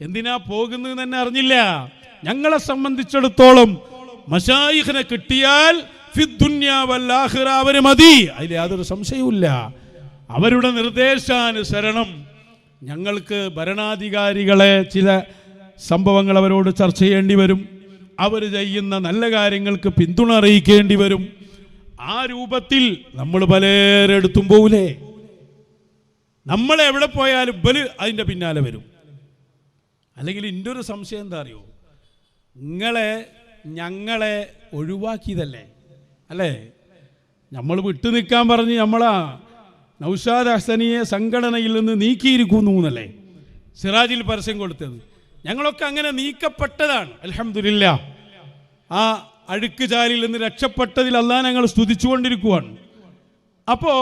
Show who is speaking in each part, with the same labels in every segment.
Speaker 1: എന്തിനാ പോകുന്നത് തന്നെ അറിഞ്ഞില്ല. ഞങ്ങളെ സംബന്ധിച്ചിടത്തോളം മശായിഖിനെ കിട്ടിയാൽ ഫിദ്ദുന്യാ വൽ ആഖിറ അവര് മതി, അതിൽ യാതൊരു സംശയവുമില്ല. അവരുടെ നിർദ്ദേശാനുസരണം ഞങ്ങൾക്ക് ഭരണാധികാരികളെ ചില സംഭവങ്ങൾ അവരോട് ചർച്ച ചെയ്യേണ്ടി വരും, അവർ ചെയ്യുന്ന നല്ല കാര്യങ്ങൾക്ക് പിന്തുണ അറിയിക്കേണ്ടി വരും. ആ രൂപത്തിൽ നമ്മൾ പലരെടുത്തും പോകൂലേ. നമ്മളെവിടെ പോയാലും ബല് അതിൻ്റെ പിന്നാലെ വരും. അല്ലെങ്കിൽ എൻ്റെ ഒരു സംശയം എന്താ അറിയോ, ഞങ്ങളെ ഒഴിവാക്കിയതല്ലേ അല്ലേ? നമ്മൾ വിട്ടു നിൽക്കാൻ പറഞ്ഞ് നമ്മളാ നൗഷാദ് ഹസനിയെ സംഘടനയിൽ നിന്ന് നീക്കിയിരിക്കുന്നു എന്നല്ലേ സിറാജിൽ പരസ്യം കൊടുത്തത്. ഞങ്ങളൊക്കെ അങ്ങനെ നീക്കപ്പെട്ടതാണ്. അൽഹംദുലില്ലാ. ആ അഴുക്ക് ചാലിൽ നിന്ന് രക്ഷപ്പെട്ടതിൽ അല്ലാഹ് ഞങ്ങൾ സ്തുതിച്ചുകൊണ്ടിരിക്കുവാണ്. അപ്പോൾ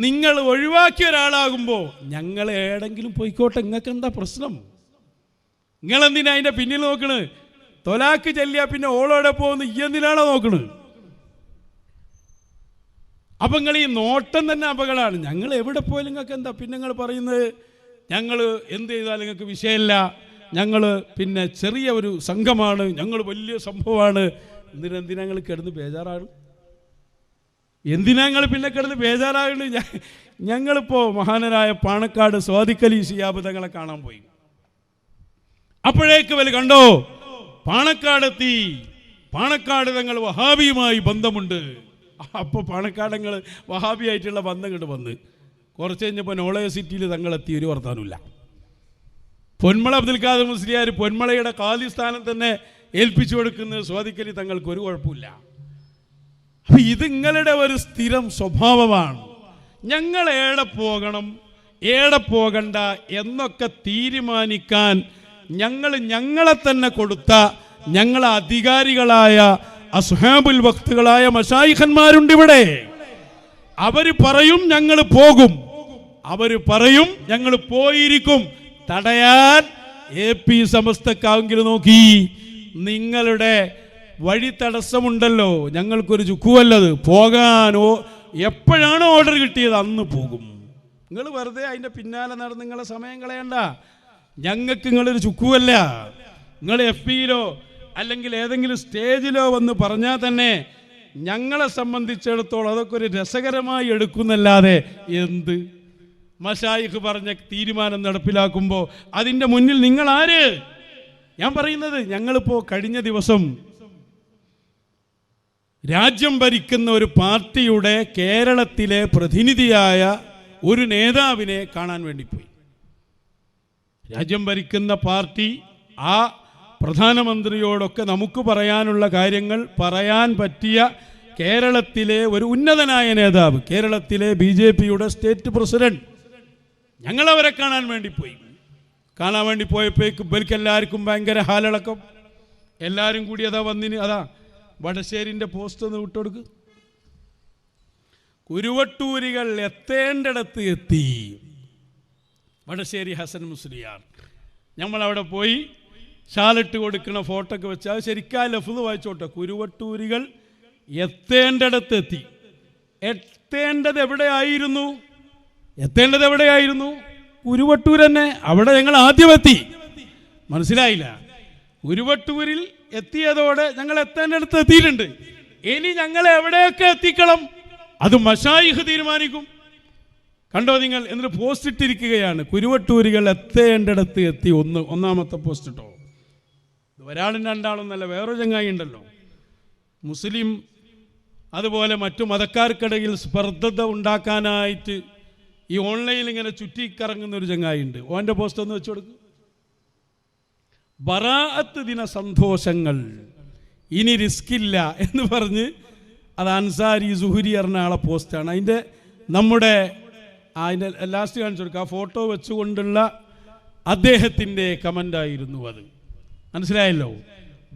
Speaker 1: നിങ്ങൾ ഒഴിവാക്കിയ ഒരാളാകുമ്പോൾ ഞങ്ങൾ ഏടെങ്കിലും പോയിക്കോട്ടെ, നിങ്ങൾക്ക് എന്താ പ്രശ്നം? നിങ്ങളെന്തിനാ അതിൻ്റെ പിന്നിൽ നോക്കണ്? തൊലാക്ക് ചെല്ലിയാൽ പിന്നെ ഓളോടെ പോകുന്ന ഈ എന്തിനാണോ നോക്കണ്? അപ്പം നിങ്ങൾ ഈ നോട്ടം തന്നെ അപകടമാണ്. ഞങ്ങൾ എവിടെ പോയാലും നിങ്ങൾക്ക് എന്താ പിന്നെ നിങ്ങൾ പറയുന്നത്? ഞങ്ങൾ എന്ത് ചെയ്താലും നിങ്ങൾക്ക് വിഷയമില്ല, ഞങ്ങൾ പിന്നെ ചെറിയ ഒരു സംഘമാണ്, ഞങ്ങൾ വലിയ സംഭവമാണ്. എന്തിനാ ഞങ്ങൾ കിടന്ന് ബേജാറാണ്? എന്തിനാ ഞങ്ങൾ പിന്നെ കിടന്ന് ബേജാറാകുന്നത്? ഞങ്ങളിപ്പോൾ മഹാനരായ പാണക്കാട് സ്വാദിഖലി ശിഹാബ് തങ്ങളെ കാണാൻ പോയി. അപ്പോഴേക്ക് വല്ല കണ്ടോ, പാണക്കാടെത്തി, പാണക്കാട് തങ്ങൾ വഹാബിയുമായി ബന്ധമുണ്ട്. അപ്പോൾ പാണക്കാടങ്ങൾ വഹാബിയായിട്ടുള്ള ബന്ധം കണ്ട് വന്ന് കുറച്ച് കഴിഞ്ഞപ്പോൾ നോളജ് സിറ്റിയിൽ തങ്ങളെത്തി, ഒരു വർത്താനമില്ല. പൊന്മള അബ്ദുൽ ഖാദർ മുസ്ലിയാർ പൊന്മളയുടെ ഖാദി സ്ഥാനം തന്നെ ഏൽപ്പിച്ചു കൊടുക്കുന്നത് സ്വാദിഖലി തങ്ങൾക്ക് ഒരു കുഴപ്പമില്ല. അപ്പം ഇത് നിങ്ങളുടെ ഒരു സ്ഥിരം സ്വഭാവമാണ്. ഞങ്ങൾ ഏടെ പോകണം ഏടെ പോകണ്ട എന്നൊക്കെ തീരുമാനിക്കാൻ ഞങ്ങളെ തന്നെ കൊടുത്ത ഞങ്ങളെ അധികാരികളായ അസ്ഹാബുൽ വക്തുകളായ മശായിഖന്മാരുണ്ട് ഇവിടെ. അവർ പറയും ഞങ്ങൾ പോകും, അവർ പറയും ഞങ്ങൾ പോയിരിക്കും. തടയാൻ AP സമസ്തക്കാവെങ്കിലും നോക്കി. നിങ്ങളുടെ വഴി തടസ്സമുണ്ടല്ലോ, ഞങ്ങൾക്കൊരു ചുക്കുവല്ലത് പോകാനോ എപ്പോഴാണോ ഓർഡർ കിട്ടിയത് അന്ന് പോകും. നിങ്ങൾ വെറുതെ അതിൻ്റെ പിന്നാലെ നടന്ന് നിങ്ങളെ സമയം കളയണ്ട. ഞങ്ങൾക്ക് നിങ്ങളൊരു ചുക്കുവല്ല. നിങ്ങൾ FBയിലോ അല്ലെങ്കിൽ ഏതെങ്കിലും സ്റ്റേജിലോ വന്ന് പറഞ്ഞാൽ തന്നെ ഞങ്ങളെ സംബന്ധിച്ചിടത്തോളം അതൊക്കെ ഒരു രസകരമായി എടുക്കുന്നല്ലാതെ എന്ത് മശായിഖ് പറഞ്ഞ തീരുമാനം നടപ്പിലാക്കുമ്പോൾ അതിൻ്റെ മുന്നിൽ നിങ്ങൾ ആര്? ഞാൻ പറയുന്നത്, ഞങ്ങളിപ്പോൾ കഴിഞ്ഞ ദിവസം രാജ്യം ഭരിക്കുന്ന ഒരു പാർട്ടിയുടെ കേരളത്തിലെ പ്രതിനിധിയായ ഒരു നേതാവിനെ കാണാൻ വേണ്ടി പോയി. രാജ്യം ഭരിക്കുന്ന പാർട്ടി ആ പ്രധാനമന്ത്രിയോടൊക്കെ നമുക്ക് പറയാനുള്ള കാര്യങ്ങൾ പറയാൻ പറ്റിയ കേരളത്തിലെ ഒരു ഉന്നതനായ നേതാവ്, കേരളത്തിലെ BJPയുടെ സ്റ്റേറ്റ് പ്രസിഡന്റ്, ഞങ്ങളവരെ കാണാൻ വേണ്ടി പോയി. കാണാൻ വേണ്ടി പോയപ്പോഴേക്ക് ഇവർക്ക് എല്ലാവർക്കും ഭയങ്കര ഹാലടക്കം. എല്ലാവരും കൂടി അതാ വന്നിന്. അതാ വടശ്ശേരിൻ്റെ പോസ്റ്റ് ഒന്ന് വിട്ടുകൊടുക്ക്. കുരുവട്ടൂരികൾ എത്തേണ്ടിടത്ത് എത്തി. വടശ്ശേരി ഹസൻ മുസ്ലിയാർ. നമ്മളവിടെ പോയി ഷാലിട്ട് കൊടുക്കുന്ന ഫോട്ടോ ഒക്കെ വെച്ചാൽ ശരിക്കാ ലഫ്ള് വായിച്ചോട്ടെ. കുരുവട്ടൂരികൾ എത്തേണ്ടിടത്തെത്തി. എത്തേണ്ടത് എവിടെയായിരുന്നു? കുരുവട്ടൂർ തന്നെ. അവിടെ ഞങ്ങൾ ആദ്യം എത്തി. മനസ്സിലായില്ല? കുരുവട്ടൂരിൽ എത്തിയതോടെ ഞങ്ങൾ എത്തേണ്ടിടത്ത് എത്തിയിട്ടുണ്ട്. ഇനി ഞങ്ങൾ എവിടെയൊക്കെ എത്തിക്കണം അത് മശായിഖ് തീരുമാനിക്കും. കണ്ടോ നിങ്ങൾ? എന്നിട്ട് പോസ്റ്റ് ഇട്ടിരിക്കുകയാണ്, കുരുവട്ടൂരികൾ എത്തേണ്ടിടത്ത് എത്തി. ഒന്നാമത്തെ പോസ്റ്റ് ഇട്ടോ. ഒരാളും രണ്ടാളൊന്നല്ല, വേറൊരു ചങ്ങായി ഉണ്ടല്ലോ, മുസ്ലിം അതുപോലെ മറ്റു മതക്കാർക്കിടയിൽ സ്പർദ്ധത ഉണ്ടാക്കാനായിട്ട് ഈ ഓൺലൈനിൽ ഇങ്ങനെ ചുറ്റിക്കറങ്ങുന്ന ഒരു ചങ്ങായി ഉണ്ട്. ഓൻ്റെ പോസ്റ്റ് ഒന്ന് വെച്ചു കൊടുക്കും. ബറാഅത്ത് ദിന സന്തോഷങ്ങൾ, ഇനി റിസ്കില്ല എന്ന് പറഞ്ഞ്, അത് അൻസാരി സുഹുരി പറഞ്ഞ ആളെ പോസ്റ്റാണ്. അതിൻ്റെ ലാസ്റ്റ് കാണിച്ചു കൊടുക്കുക. ആ ഫോട്ടോ വെച്ചുകൊണ്ടുള്ള അദ്ദേഹത്തിൻ്റെ കമൻ്റായിരുന്നു അത്. മനസ്സിലായല്ലോ?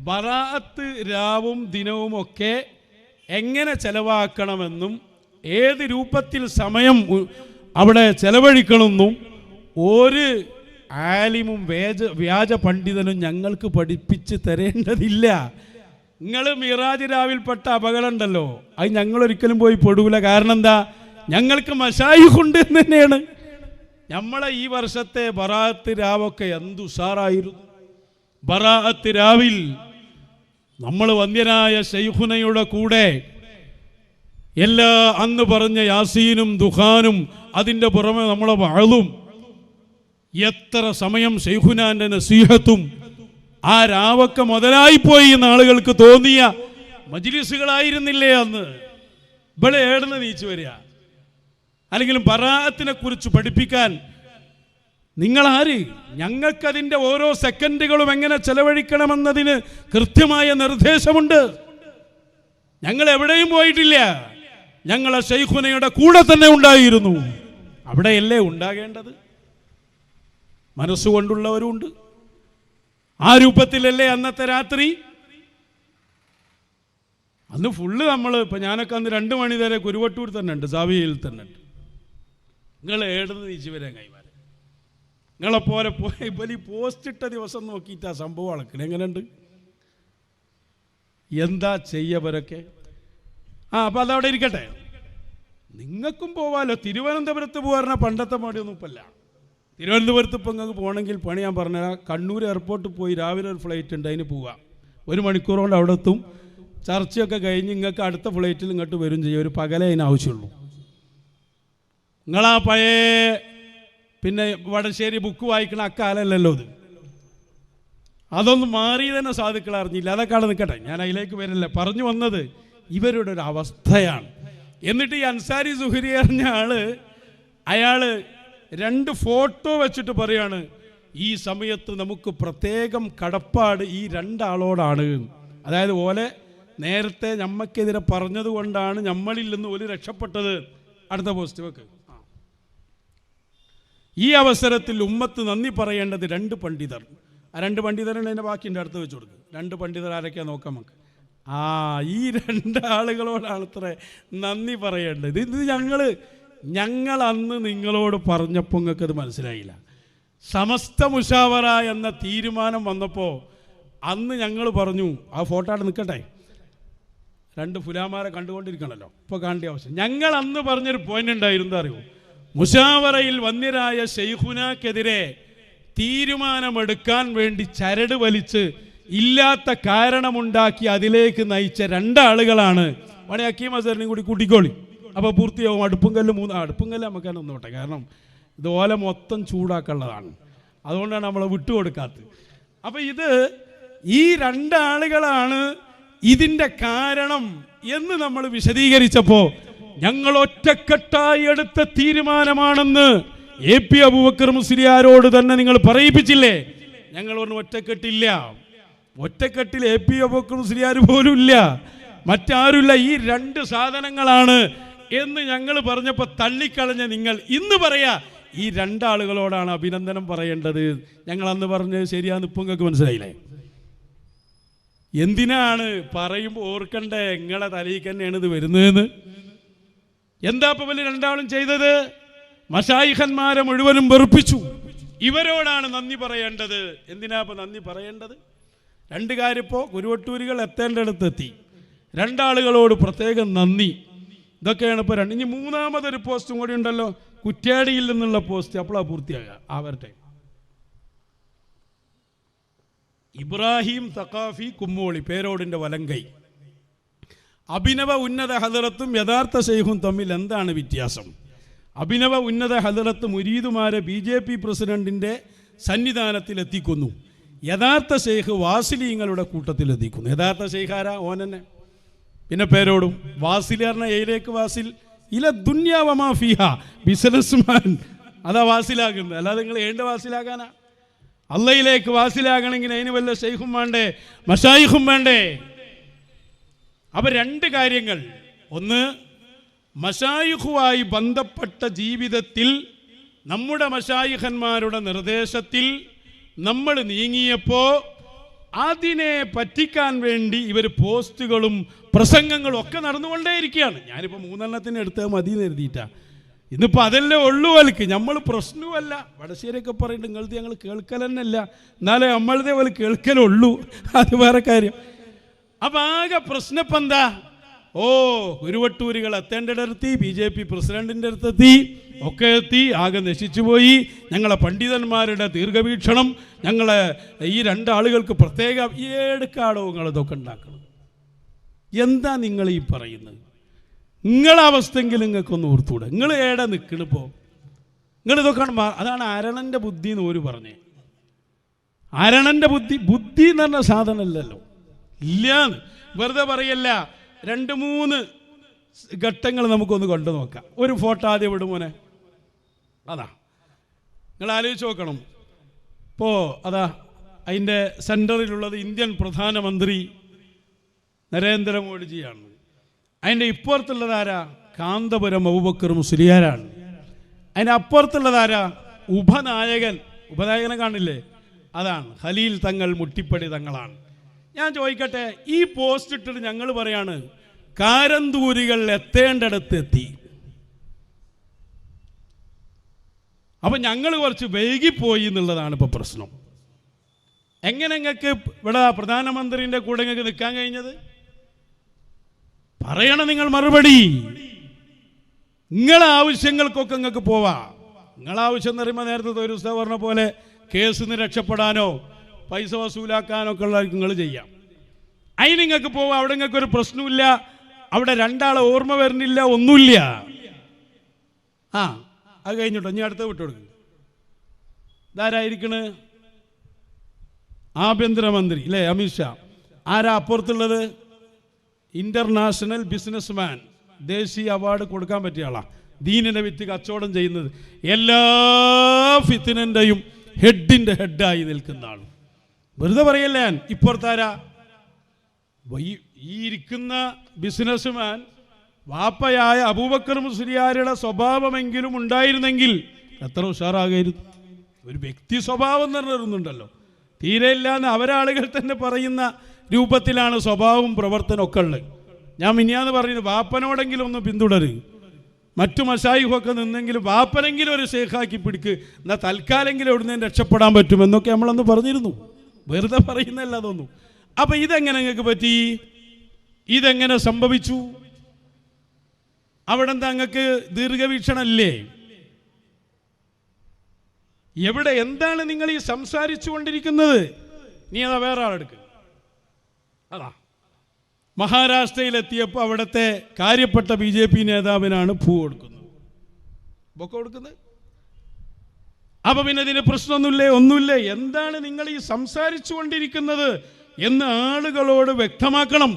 Speaker 1: ബറാഅത്ത് രാവും ദിനവും ഒക്കെ എങ്ങനെ ചെലവാക്കണമെന്നും ഏത് രൂപത്തിൽ സമയം അവിടെ ചെലവഴിക്കണമെന്നും ഒരു ആലിമും വ്യാജ പണ്ഡിതനും ഞങ്ങൾക്ക് പഠിപ്പിച്ച് തരേണ്ടതില്ല. നിങ്ങൾ മിറാജ് രാവിൽപ്പെട്ട അപകടം ഉണ്ടല്ലോ, അത് ഞങ്ങളൊരിക്കലും പോയി പെടൂല. കാരണം എന്താ? ഞങ്ങൾക്ക് മശായിഖുണ്ട് എന്ന് തന്നെയാണ്. നമ്മളെ ഈ വർഷത്തെ ബറാഅത്ത് രാവൊക്കെ എന്ത് ഉഷാറായിരുന്നു. ബറാഅത്ത് രാവിൽ നമ്മൾ വന്ദ്യനായ ശൈഖുനയുടെ കൂടെ എല്ലാ അന്ന് പറഞ്ഞ യാസീനും ദുഖാനും അതിൻ്റെ പുറമെ നമ്മളെ വഅളും എത്ര സമയം ശൈഖുനാന്റെ നസീഹത്തും ആ രാവൊക്കെ മുതലായിപ്പോയി എന്ന് ആളുകൾക്ക് തോന്നിയ മജ്ലിസുകളായിരുന്നില്ലേ അന്ന്. ഇവിടെ ഏടുന്ന് നീച്ചു വരിക, അല്ലെങ്കിൽ ബറാഅത്തിനെ കുറിച്ച് പഠിപ്പിക്കാൻ നിങ്ങളാര്? ഞങ്ങൾക്കതിൻ്റെ ഓരോ സെക്കൻഡുകളും എങ്ങനെ ചെലവഴിക്കണമെന്നതിന് കൃത്യമായ നിർദ്ദേശമുണ്ട്. ഞങ്ങൾ എവിടെയും പോയിട്ടില്ല, ഞങ്ങളെ ശൈഖുനയുടെ കൂടെ തന്നെ ഉണ്ടായിരുന്നു. അവിടെയല്ലേ ഉണ്ടാകേണ്ടത്. മനസ്സുകൊണ്ടുള്ളവരുണ്ട്. ആ രൂപത്തിലല്ലേ അന്നത്തെ രാത്രി. അന്ന് ഫുള്ള് നമ്മൾ ഇപ്പം ഞാനൊക്കെ അന്ന് 2 മണി വരെ കുരുവട്ടൂർ തന്നെ ഉണ്ട്, സാവിയയിൽ തന്നെ ഉണ്ട്. നിങ്ങൾ ഏടുന്ന് നീച്ചു വരാൻ കൈമാരെ നിങ്ങളെപ്പോലെ പോയി പോസ്റ്റ് ഇട്ട ദിവസം നോക്കിയിട്ട് ആ സംഭവം അളക്കണേ എങ്ങനെയുണ്ട്, എന്താ ചെയ്യവരൊക്കെ. അപ്പം അതവിടെ ഇരിക്കട്ടെ, നിങ്ങൾക്കും പോവാലോ. തിരുവനന്തപുരത്ത് പോകാറുള്ള പണ്ടത്തെ മടിയൊന്നും ഇപ്പല്ല. തിരുവനന്തപുരത്ത് ഇപ്പം നിങ്ങൾക്ക് പോകണമെങ്കിൽ പണി ഞാൻ പറഞ്ഞാൽ കണ്ണൂർ എയർപോർട്ടിൽ പോയി രാവിലെ ഒരു ഫ്ലൈറ്റ് ഉണ്ട്, അതിന് പോവാം. 1 മണിക്കൂർ കൊണ്ട് അവിടെ എത്തും. ചർച്ചയൊക്കെ കഴിഞ്ഞ് നിങ്ങൾക്ക് അടുത്ത ഫ്ലൈറ്റിൽ ഇങ്ങോട്ട് വരും ചെയ്യും. ഒരു പകലേ അതിന് ആവശ്യമുള്ളൂ. നിങ്ങളാ പഴയ പിന്നെ വടശ്ശേരി ബുക്ക് വായിക്കണ അക്കാലല്ലോ ഇത്. അതൊന്നും മാറി തന്നെ സാധുക്കൾ അറിഞ്ഞില്ല. അതൊക്കെ അവിടെ നിൽക്കട്ടെ, ഞാൻ അതിലേക്ക് വരില്ല. പറഞ്ഞു വന്നത് ഇവരുടെ ഒരു അവസ്ഥയാണ്. എന്നിട്ട് ഈ അൻസാരി സുഹരി അറിഞ്ഞ അയാൾ 2 ഫോട്ടോ വെച്ചിട്ട് പറയാണ്, ഈ സമയത്ത് നമുക്ക് പ്രത്യേകം കടപ്പാട് ഈ 2 ആളോടാണ്. അതായത് ഓലെ നേരത്തെ നമ്മക്കെതിരെ പറഞ്ഞത് കൊണ്ടാണ് നമ്മളിൽ നിന്ന് ഒരു രക്ഷപ്പെട്ടത്. അടുത്ത പോസ്റ്റ് വെക്ക്. ഈ അവസരത്തിൽ ഉമ്മത്ത് നന്ദി പറയേണ്ടത് 2 പണ്ഡിതർ. ആ 2 പണ്ഡിതരാണ് അതിൻ്റെ ബാക്കിൻ്റെ അടുത്ത് വെച്ച് കൊടുക്കുക. 2 പണ്ഡിതർ ആരൊക്കെയാണ് നോക്കാം നമുക്ക്. ഈ 2 ആളുകളോടാണ് അത്ര നന്ദി പറയേണ്ടത്. ഇത് ഞങ്ങൾ അന്ന് നിങ്ങളോട് പറഞ്ഞപ്പോൾ നിങ്ങൾക്കത് മനസ്സിലായില്ല. സമസ്ത മുഷാവറ എന്ന തീരുമാനം വന്നപ്പോൾ അന്ന് ഞങ്ങൾ പറഞ്ഞു, ആ ഫോട്ടോ അവിടെ നിൽക്കട്ടെ, 2 ഫുലാമാരെ കണ്ടുകൊണ്ടിരിക്കണമല്ലോ, ഇപ്പോൾ കാണേണ്ട ആവശ്യം. ഞങ്ങൾ അന്ന് പറഞ്ഞൊരു പോയിന്റ് ഉണ്ടായിരുന്നു, അറിയോ? മുഷാവറയിൽ വന്യരായ ശൈഖുനാക്കെതിരെ തീരുമാനമെടുക്കാൻ വേണ്ടി ചരട് വലിച്ച് ഇല്ലാത്ത കാരണമുണ്ടാക്കി അതിലേക്ക് നയിച്ച 2 ആളുകളാണ്. വേണേ അക്കീം അസറിനെയും കൂടി കൂട്ടിക്കോളി, അപ്പോൾ പൂർത്തിയാവും. അടുപ്പുംകല്ല് 3 അടുപ്പുംകല്ല് നമുക്ക് തന്നെ ഒന്നോട്ടെ, കാരണം ഇതുപോലെ മൊത്തം ചൂടാക്കുള്ളതാണ്. അതുകൊണ്ടാണ് നമ്മളെ വിട്ടുകൊടുക്കാത്തത്. അപ്പോൾ ഈ 2 ആളുകളാണ് ഇതിൻ്റെ കാരണം എന്ന് നമ്മൾ വിശദീകരിച്ചപ്പോൾ ഞങ്ങൾ ഒറ്റക്കെട്ടായി എടുത്ത തീരുമാനമാണെന്ന് AP അബൂബക്കർ മുസ്ലിയാരോട് തന്നെ നിങ്ങൾ പറയിപ്പിച്ചില്ലേ? ഞങ്ങൾ പറഞ്ഞു ഒറ്റക്കെട്ടില്ല, ഒറ്റക്കെട്ടിൽ AP അബൂബക്കർ മുസ്ലിയാർ പോലും ഇല്ല, മറ്റാരുമില്ല, ഈ 2 സാധനങ്ങളാണ് എന്ന് ഞങ്ങൾ പറഞ്ഞപ്പോൾ തള്ളിക്കളഞ്ഞ നിങ്ങൾ ഇന്ന് പറയാ ഈ 2 ആളുകളോടാണ് അഭിനന്ദനം പറയേണ്ടത്. ഞങ്ങൾ അന്ന് പറഞ്ഞത് ശരിയാന്ന് ഇപ്പം നിങ്ങൾക്ക് മനസ്സിലായില്ലേ? എന്തിനാണ് പറയുമ്പോൾ ഓർക്കണ്ടേ നിങ്ങളെ തലയിൽ തന്നെയാണ് ഇത് വരുന്നതെന്ന്. എന്താ ഇപ്പം വലിയ 2 ആളും ചെയ്തത്? മശായിഖന്മാരെ മുഴുവനും വെറുപ്പിച്ചു. ഇവരോടാണ് നന്ദി പറയേണ്ടത്. എന്തിനാ ഇപ്പം നന്ദി പറയേണ്ടത്? 2 കാര്യം. ഇപ്പോൾ കുരുവട്ടൂരികൾ എത്തേണ്ടടുത്തെത്തി. 2 ആളുകളോട് പ്രത്യേകം നന്ദി. ഇതൊക്കെയാണ് ഇപ്പോൾ 2. ഇനി 3ാമതൊരു പോസ്റ്റും കൂടി ഉണ്ടല്ലോ, കുറ്റ്യാടിയിൽ നിന്നുള്ള പോസ്റ്റ്. അപ്പോഴാണ് പൂർത്തിയാകുക. വരട്ടെ. ഇബ്രാഹിം തഖാഫി കുമ്മോളി, പേരോടിൻ്റെ വലങ്കൈ. അഭിനവ ഉന്നത ഹദറത്തും യഥാർത്ഥ ശൈഖും തമ്മിൽ എന്താണ് വ്യത്യാസം? അഭിനവ ഉന്നത ഹദറത്ത് മുരീദുമാരെ BJP പ്രസിഡന്റിൻ്റെ സന്നിധാനത്തിലെത്തിക്കുന്നു. യഥാർത്ഥ ശൈഖ് വാസിലീങ്ങളുടെ കൂട്ടത്തിലെത്തിക്കുന്നു. യഥാർത്ഥ ശൈഖാരാ? ഓനെന്നെ. പിന്നെ പേരോടും വാസിലാറിന ഏയിലേക്ക് വാസിൽ ഇല ദുന്യാവമാ ഫിഹ ബിസിനസ്മാൻ, അതാ വാസിലാകുന്നത്. അല്ലാതെ നിങ്ങൾ ഏണ്ട വാസിലാകാനാ? അള്ളയിലേക്ക് വാസിലാകണമെങ്കിൽ അതിന് വല്ല ശൈഖും വേണ്ടേ, മശായിഖും വേണ്ടേ? അപ്പം 2 കാര്യങ്ങൾ. ഒന്ന്, മശായിഖുമായി ബന്ധപ്പെട്ട ജീവിതത്തിൽ നമ്മുടെ മശായിഖന്മാരുടെ നിർദ്ദേശത്തിൽ നമ്മൾ നീങ്ങിയപ്പോൾ അതിനെ പറ്റിക്കാൻ വേണ്ടി ഇവർ പോസ്റ്റുകളും പ്രസംഗങ്ങളും ഒക്കെ നടന്നുകൊണ്ടേയിരിക്കുകയാണ്. ഞാനിപ്പോൾ 3 എണ്ണത്തിന് എടുത്താൽ മതി എന്ന് എഴുതിയിട്ടാണ്. ഇന്നിപ്പോൾ അതല്ലേ ഉള്ളൂ. വലക്ക് നമ്മൾ പ്രശ്നവുമല്ല. വടശ്ശേരിയൊക്കെ പറയുന്നുണ്ട് നിങ്ങളത് ഞങ്ങൾ കേൾക്കലെന്നല്ല, എന്നാലേ നമ്മളതേ പോലെ കേൾക്കലുള്ളൂ, അത് വേറെ കാര്യം. അപ്പം ആകെ പ്രശ്നപ്പം എന്താ? കുരുവട്ടൂരികൾ എത്തേണ്ടിടത്തി, BJP പ്രസിഡന്റിൻ്റെ അടുത്തെത്തി, ഒക്കെ എത്തി, ആകെ നശിച്ചുപോയി. ഞങ്ങളെ പണ്ഡിതന്മാരുടെ ദീർഘവീക്ഷണം, ഞങ്ങളെ ഈ രണ്ടാളുകൾക്ക് പ്രത്യേക ഏടുക്കാടോ നിങ്ങൾ ഇതൊക്കെ ഉണ്ടാക്കണം. എന്താ നിങ്ങൾ ഈ പറയുന്നത്? നിങ്ങളെ അവസ്ഥയെങ്കിലും നിങ്ങൾക്കൊന്ന് ഓർത്തൂടെ? നിങ്ങൾ ഏടെ നിൽക്കണിപ്പോൾ? നിങ്ങളിതൊക്കെ അതാണ് അരണൻ്റെ ബുദ്ധി എന്ന് ഓര് പറഞ്ഞേ. അരണൻ്റെ ബുദ്ധി എന്ന് പറഞ്ഞ സാധനമല്ലല്ലോ, ഇല്ലാന്ന് വെറുതെ പറയല്ല. 2-3 ഘട്ടങ്ങൾ നമുക്കൊന്ന് കണ്ടു നോക്കാം. ഒരു ഫോട്ടോ ആദ്യം വിടും മോനെ. അതാ നിങ്ങൾ ആലോചിച്ച് നോക്കണം. ഇപ്പോൾ അതാ അതിൻ്റെ സെൻറ്ററിലുള്ളത് ഇന്ത്യൻ പ്രധാനമന്ത്രി നരേന്ദ്രമോദിജിയാണ്. അതിൻ്റെ ഇപ്പുറത്തുള്ളതാരാ? കാന്തപുരം അബൂബക്കർ മുസ്ലിയാരാണ്. അതിൻ്റെ അപ്പുറത്തുള്ളതാരാ? ഉപനായകനെ കാണില്ലേ? അതാണ് ഖലീൽ തങ്ങൾ മുട്ടിപ്പടി തങ്ങളാണ്. ഞാൻ ചോദിക്കട്ടെ, ഈ പോസ്റ്റ് ഇട്ടിട്ട് ഞങ്ങൾ പറയാണ് കാരന്തൂരികൾ എത്തേണ്ടിടത്തെത്തി. അപ്പം ഞങ്ങൾ കുറച്ച് വൈകിപ്പോയി എന്നുള്ളതാണ് ഇപ്പോൾ പ്രശ്നം. എങ്ങനെ നിങ്ങൾക്ക് ഇവിടെ പ്രധാനമന്ത്രിൻ്റെ കൂടെ നിങ്ങൾക്ക് നിൽക്കാൻ കഴിഞ്ഞത്? പറയണം നിങ്ങൾ മറുപടി. നിങ്ങളെ ആവശ്യങ്ങൾക്കൊക്കെ നിങ്ങൾക്ക് പോവാം. നിങ്ങളെ ആവശ്യം എന്ന് പറയുമ്പോൾ നേരത്തെ ഒരു ദിവസം പറഞ്ഞ പോലെ കേസിൽ നിന്ന് രക്ഷപ്പെടാനോ പൈസ വസൂലാക്കാനോ ഒക്കെ ഉള്ള നിങ്ങൾ ചെയ്യാം. അതിന് നിങ്ങൾക്ക് പോവാം. അവിടെ നിങ്ങൾക്കൊരു പ്രശ്നമില്ല. അവിടെ രണ്ടാളെ ഓർമ്മ വരുന്നില്ല, ഒന്നുമില്ല. അത് കഴിഞ്ഞിട്ടോ ഇനി അടുത്ത വിട്ടുകൊടുക്കും. ഇതാരായിരിക്കണ്? ആഭ്യന്തരമന്ത്രി അല്ലേ, അമിത്ഷാ. ആരാ അപ്പുറത്തുള്ളത്? ഇന്റർനാഷണൽ ബിസിനസ്മാൻ, ദേശീയ അവാർഡ് കൊടുക്കാൻ പറ്റിയ ആളാ. ദീനിനെ വിറ്റ് കച്ചവടം ചെയ്യുന്നത്, എല്ലാ ഫിത്തിനെൻ്റെയും ഹെഡായി നിൽക്കുന്ന ആൾ. വെറുതെ പറയല്ലേ ഞാൻ. ഇപ്പുറത്താരാ? ഈ ഇരിക്കുന്ന ബിസിനസ്മാൻ വാപ്പയായ അബൂബക്കർ മുസ്ലിയാരുടെ സ്വഭാവമെങ്കിലും ഉണ്ടായിരുന്നെങ്കിൽ എത്ര ഉഷാറാകായിരുന്നു. ഒരു വ്യക്തി സ്വഭാവം എന്ന് പറഞ്ഞിരുന്നുണ്ടല്ലോ, തീരെ ഇല്ലാന്ന് അവരാളുകൾ തന്നെ പറയുന്ന രൂപത്തിലാണ് സ്വഭാവവും പ്രവർത്തനമൊക്കെ ഉള്ളത്. ഞാൻ മിനിയാന്ന് പറയുന്നത് വാപ്പനോടെങ്കിലും ഒന്ന് പിന്തുടരുക. മറ്റു മശായിഖൊക്കെ നിന്നെങ്കിലും വാപ്പനെങ്കിലും ഒരു ശേഖാക്കി പിടിക്ക്, എന്നാൽ തൽക്കാലെങ്കിലും എവിടുന്ന് രക്ഷപ്പെടാൻ പറ്റുമെന്നൊക്കെ നമ്മളന്ന് പറഞ്ഞിരുന്നു. വെറുതെ പറയുന്നല്ല അതൊന്നും. അപ്പം ഇതെങ്ങനെ നിങ്ങൾക്ക് പറ്റി? ഇതെങ്ങനെ സംഭവിച്ചു? അവിടെ എന്താ നിങ്ങൾക്ക് ദീർഘവീക്ഷണല്ലേ? എവിടെ എന്താണ് നിങ്ങൾ ഈ സംസാരിച്ചു കൊണ്ടിരിക്കുന്നത്? നീ അതാ വേറെ ആളെടുക്കുക. അതാ മഹാരാഷ്ട്രയിലെത്തിയപ്പോൾ അവിടുത്തെ കാര്യപ്പെട്ട BJP നേതാവിനാണ് പൂ കൊടുക്കുന്നത്, ബൊക്കെ കൊടുക്കുന്നത്. അപ്പൊ പിന്നെ ഇതിന് പ്രശ്നമൊന്നുമില്ലേ? ഒന്നുമില്ലേ? എന്താണ് നിങ്ങൾ ഈ സംസാരിച്ചു കൊണ്ടിരിക്കുന്നത് എന്ന് ആളുകളോട് വ്യക്തമാക്കണം.